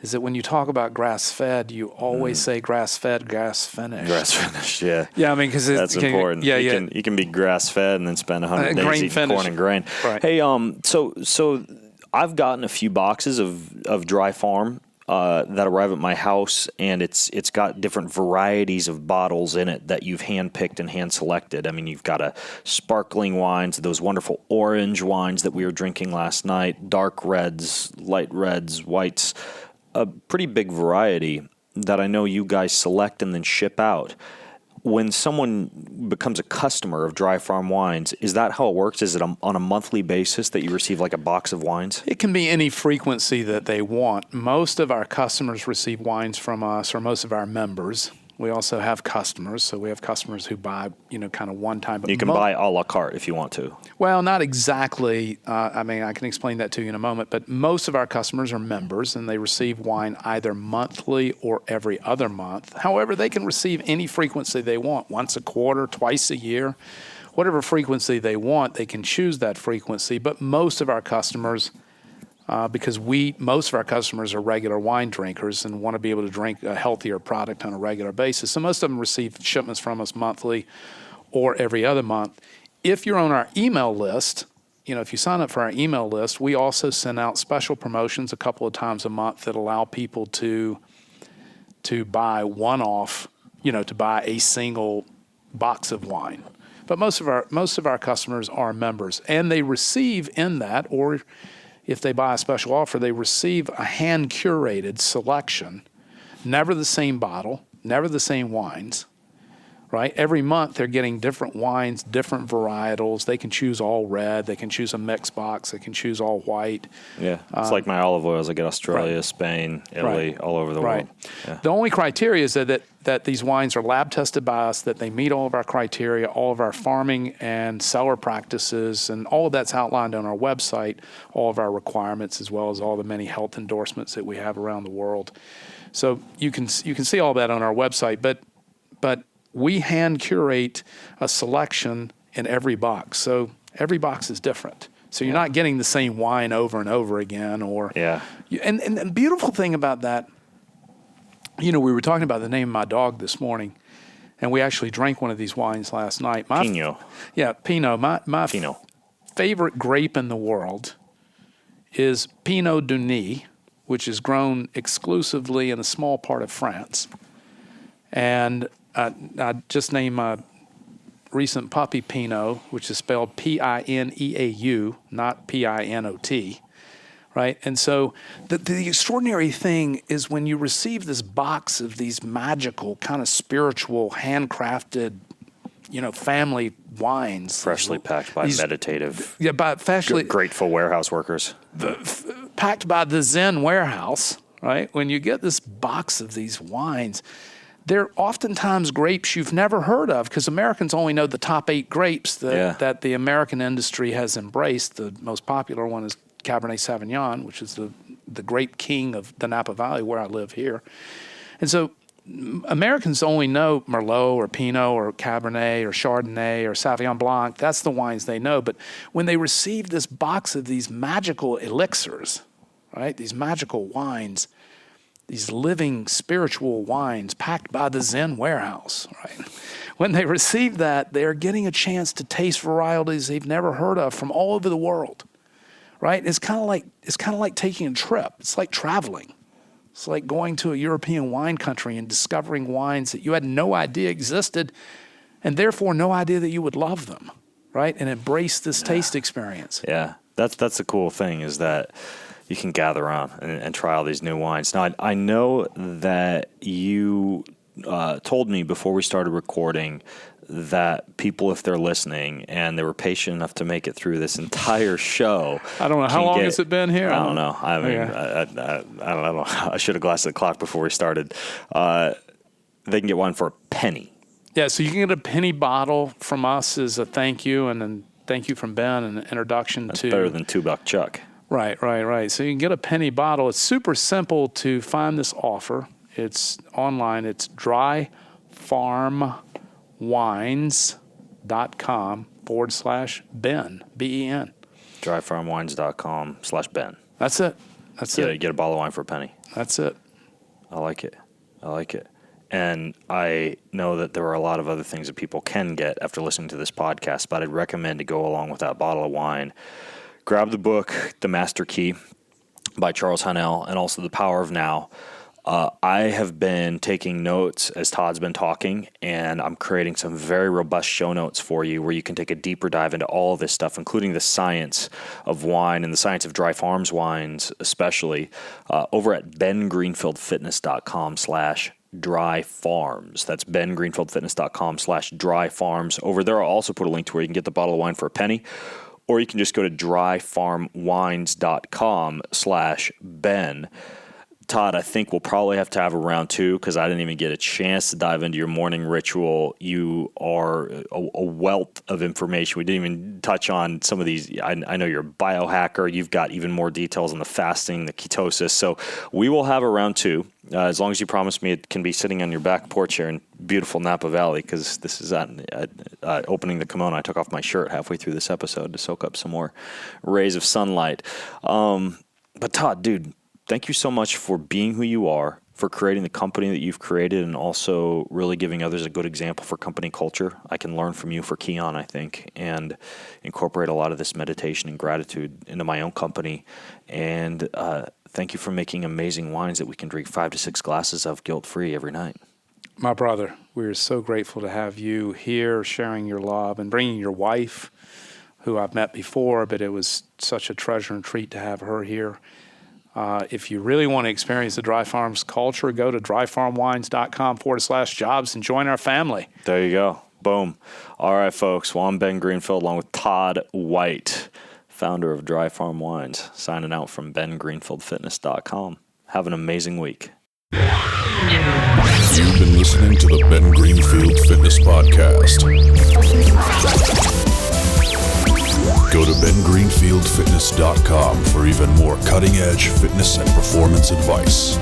[SPEAKER 2] is that when you talk about grass-fed, you always say grass-fed, grass-finished.
[SPEAKER 1] Grass-finished, yeah.
[SPEAKER 2] Yeah, I mean, because
[SPEAKER 1] that's important.
[SPEAKER 2] Yeah,
[SPEAKER 1] you can be grass-fed and then spend 100 days eating corn and grain.
[SPEAKER 2] Right.
[SPEAKER 1] Hey, so I've gotten a few boxes of dry farm that arrive at my house, and it's got different varieties of bottles in it that you've handpicked and hand selected. I mean, you've got a sparkling wines, those wonderful orange wines that we were drinking last night, dark reds, light reds, whites, a pretty big variety that I know you guys select and then ship out. When someone becomes a customer of Dry Farm Wines, is that how it works? Is it on a monthly basis that you receive like a box of wines?
[SPEAKER 2] It can be any frequency that they want. Most of our customers receive wines from us, or most of our members. We also have customers, so we have customers who buy, kind of one time. But
[SPEAKER 1] you can buy a la carte if you want to.
[SPEAKER 2] Well, not exactly. I can explain that to you in a moment. But most of our customers are members, and they receive wine either monthly or every other month. However, they can receive any frequency they want, once a quarter, twice a year. Whatever frequency they want, they can choose that frequency. But most of our customers, because most of our customers are regular wine drinkers and want to be able to drink a healthier product on a regular basis. So most of them receive shipments from us monthly or every other month. If you're on our email list, if you sign up for our email list, we also send out special promotions a couple of times a month that allow people to buy one-off, to buy a single box of wine. But most of our customers are members, and they receive in that, or if they buy a special offer, they receive a hand-curated selection, never the same bottle, never the same wines, right? Every month they're getting different wines, different varietals. They can choose all red. They can choose a mixed box. They can choose all white.
[SPEAKER 1] Yeah, it's like my olive oils. I get Australia,
[SPEAKER 2] right.
[SPEAKER 1] Spain, Italy, all over the world. Yeah.
[SPEAKER 2] The only criteria is that these wines are lab tested by us, that they meet all of our criteria, all of our farming and cellar practices, and all of that's outlined on our website, all of our requirements, as well as all the many health endorsements that we have around the world. So you can see all that on our website, but we hand curate a selection in every box. So every box is different. So you're not getting the same wine over and over again. And the beautiful thing about that, we were talking about the name of my dog this morning, and we actually drank one of these wines last night.
[SPEAKER 1] Pinot.
[SPEAKER 2] Yeah, Pinot. My
[SPEAKER 1] Pinot.
[SPEAKER 2] Favorite grape in the world is Pinot Meunier, which is grown exclusively in a small part of France. And I just named my recent puppy Pinot, which is spelled Pineau, not Pinot, right? And so the extraordinary thing is when you receive this box of these magical, kind of spiritual, handcrafted, family wines.
[SPEAKER 1] Freshly packed by meditative, grateful warehouse workers.
[SPEAKER 2] Packed by the Zen warehouse, right? When you get this box of these wines, they're oftentimes grapes you've never heard of, because Americans only know the top 8 grapes that the American industry has embraced. The most popular one is Cabernet Sauvignon, which is the grape king of the Napa Valley where I live here. And so Americans only know Merlot or Pinot or Cabernet or Chardonnay or Sauvignon Blanc. That's the wines they know. But when they receive this box of these magical elixirs, right, these magical wines, these living spiritual wines packed by the Zen warehouse, right? When they receive that, they're getting a chance to taste varieties they've never heard of from all over the world, right? It's kind of like taking a trip. It's like traveling. It's like going to a European wine country and discovering wines that you had no idea existed, and therefore no idea that you would love them. right? And embrace this taste experience.
[SPEAKER 1] Yeah, that's the cool thing, is that you can gather around and try all these new wines. Now, I know that you told me before we started recording that people, if they're listening and they were patient enough to make it through this entire show,
[SPEAKER 2] I don't know. How long has it been here?
[SPEAKER 1] I don't know. I mean, I don't know. I should have glanced at the clock before we started. They can get wine for a penny.
[SPEAKER 2] Yeah, so you can get a penny bottle from us as a thank you, and then thank you from Ben and an introduction
[SPEAKER 1] That's
[SPEAKER 2] to...
[SPEAKER 1] better than $2 Chuck.
[SPEAKER 2] Right. So you can get a penny bottle. It's super simple to find this offer. It's online. It's dryfarmwines.com/Ben, B-E-N.
[SPEAKER 1] Dryfarmwines.com/Ben.
[SPEAKER 2] That's it.
[SPEAKER 1] You get a bottle of wine for a penny.
[SPEAKER 2] That's it.
[SPEAKER 1] I like it. And I know that there are a lot of other things that people can get after listening to this podcast, but I'd recommend to go along with that bottle of wine. Grab the book, The Master Key by Charles Haanel, and also The Power of Now. I have been taking notes as Todd's been talking, and I'm creating some very robust show notes for you where you can take a deeper dive into all of this stuff, including the science of wine and the science of Dry Farms wines, especially over at bengreenfieldfitness.com/dryfarms. That's bengreenfieldfitness.com/dryfarms. Over there, I'll also put a link to where you can get the bottle of wine for a penny, or you can just go to dryfarmwines.com/Ben. Todd, I think we'll probably have to have a round two because I didn't even get a chance to dive into your morning ritual. You are a wealth of information. We didn't even touch on some of these. I know you're a biohacker. You've got even more details on the fasting, the ketosis. So we will have a round two, as long as you promise me it can be sitting on your back porch here in beautiful Napa Valley, because this is opening the kimono. I took off my shirt halfway through this episode to soak up some more rays of sunlight. But Todd, dude, thank you so much for being who you are, for creating the company that you've created, and also really giving others a good example for company culture. I can learn from you for Keon, I think, and incorporate a lot of this meditation and gratitude into my own company. And thank you for making amazing wines that we can drink 5 to 6 glasses of guilt-free every night.
[SPEAKER 2] My brother, we're so grateful to have you here sharing your love and bringing your wife, who I've met before, but it was such a treasure and treat to have her here. If you really want to experience the Dry Farms culture, go to dryfarmwines.com/jobs and join our family.
[SPEAKER 1] There you go. Boom. All right, folks. Well, I'm Ben Greenfield along with Todd White, founder of Dry Farm Wines, signing out from bengreenfieldfitness.com. Have an amazing week.
[SPEAKER 3] You've been listening to the Ben Greenfield Fitness Podcast. Go to bengreenfieldfitness.com for even more cutting-edge fitness and performance advice.